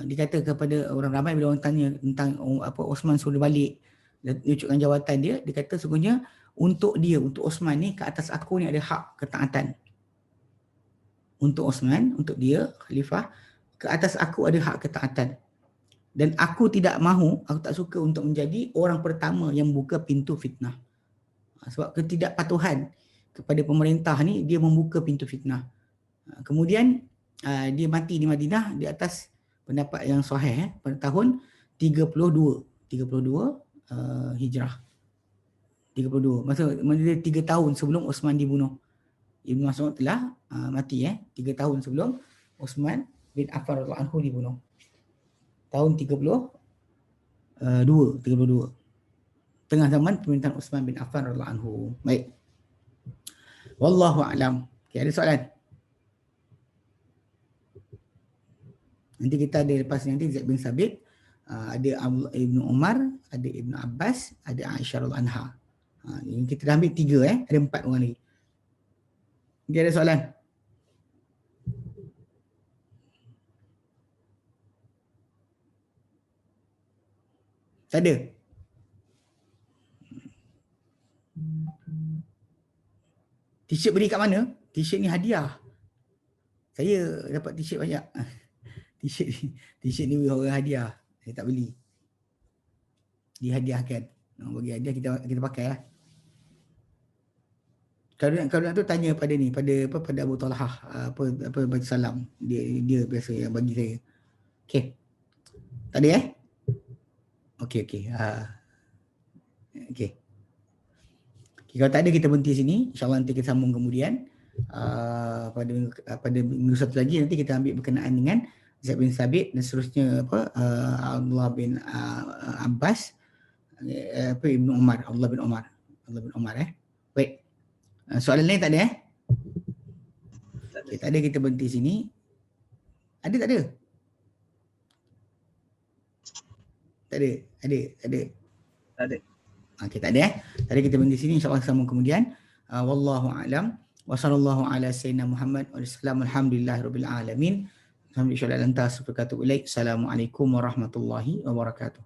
Dia kata kepada orang ramai bila orang tanya tentang Osman suruh balik dan lucutkan jawatan dia kata sungguhnya untuk Osman ni, ke atas aku ni ada hak ketaatan. Untuk Osman, untuk dia khalifah, ke atas aku ada hak ketaatan. Dan aku tak suka untuk menjadi orang pertama yang buka pintu fitnah. Sebab ketidakpatuhan kepada pemerintah ni, dia membuka pintu fitnah. Kemudian dia mati di Madinah di atas pendapat yang sahih pada tahun 32 Hijrah. 32. Maksudnya 3 tahun sebelum Osman dibunuh. Ibn Mas'ud telah mati 3 tahun sebelum Osman bin Affan radhiyallahu anhu dibunuh. Tahun 32. Tengah zaman pemerintahan Osman bin Affan radhiyallahu anhu. Baik. Wallahu a'lam. Okay, ada soalan? Nanti kita ada lepas nanti Zaid bin Sabit, ada Ibn Umar, ada Ibn Abbas, ada Aisyah radhiyallahu anha. Ini kita dah ambil 3 ada 4 orang lagi. Dia ada soalan? Tak ada? T-shirt beli kat mana? T-shirt ni hadiah. Saya dapat t-shirt banyak. T-shirt ni orang hadiah. Saya tak beli. Dihadiahkan. Bagi hadiah kita pakai lah. Kalau nak tu tanya pada Abu Talhah bagi salam. Dia biasa yang bagi saya. Okey. Tak ada Okey. Okey. Kalau tak ada kita berhenti sini. InsyaAllah nanti kita sambung kemudian. Pada minggu satu lagi nanti kita ambil berkenaan dengan Zaid bin Sabit dan seterusnya Abdullah bin Abbas, Ibn Umar, Abdullah bin Umar. Baik. Soalan lain tak ada Okay, tak ada, kita berhenti sini. Ada tak ada? Tak ada. Tak ada. Okey, tak ada Tadi kita berhenti sini, insya-Allah sambung kemudian. Wallahu a'lam. Wa sallallahu ala sayyidina Muhammad wa sallam. Alhamdulillahirabbil alamin. Alhamdulillah. Assalamualaikum warahmatullahi wabarakatuh.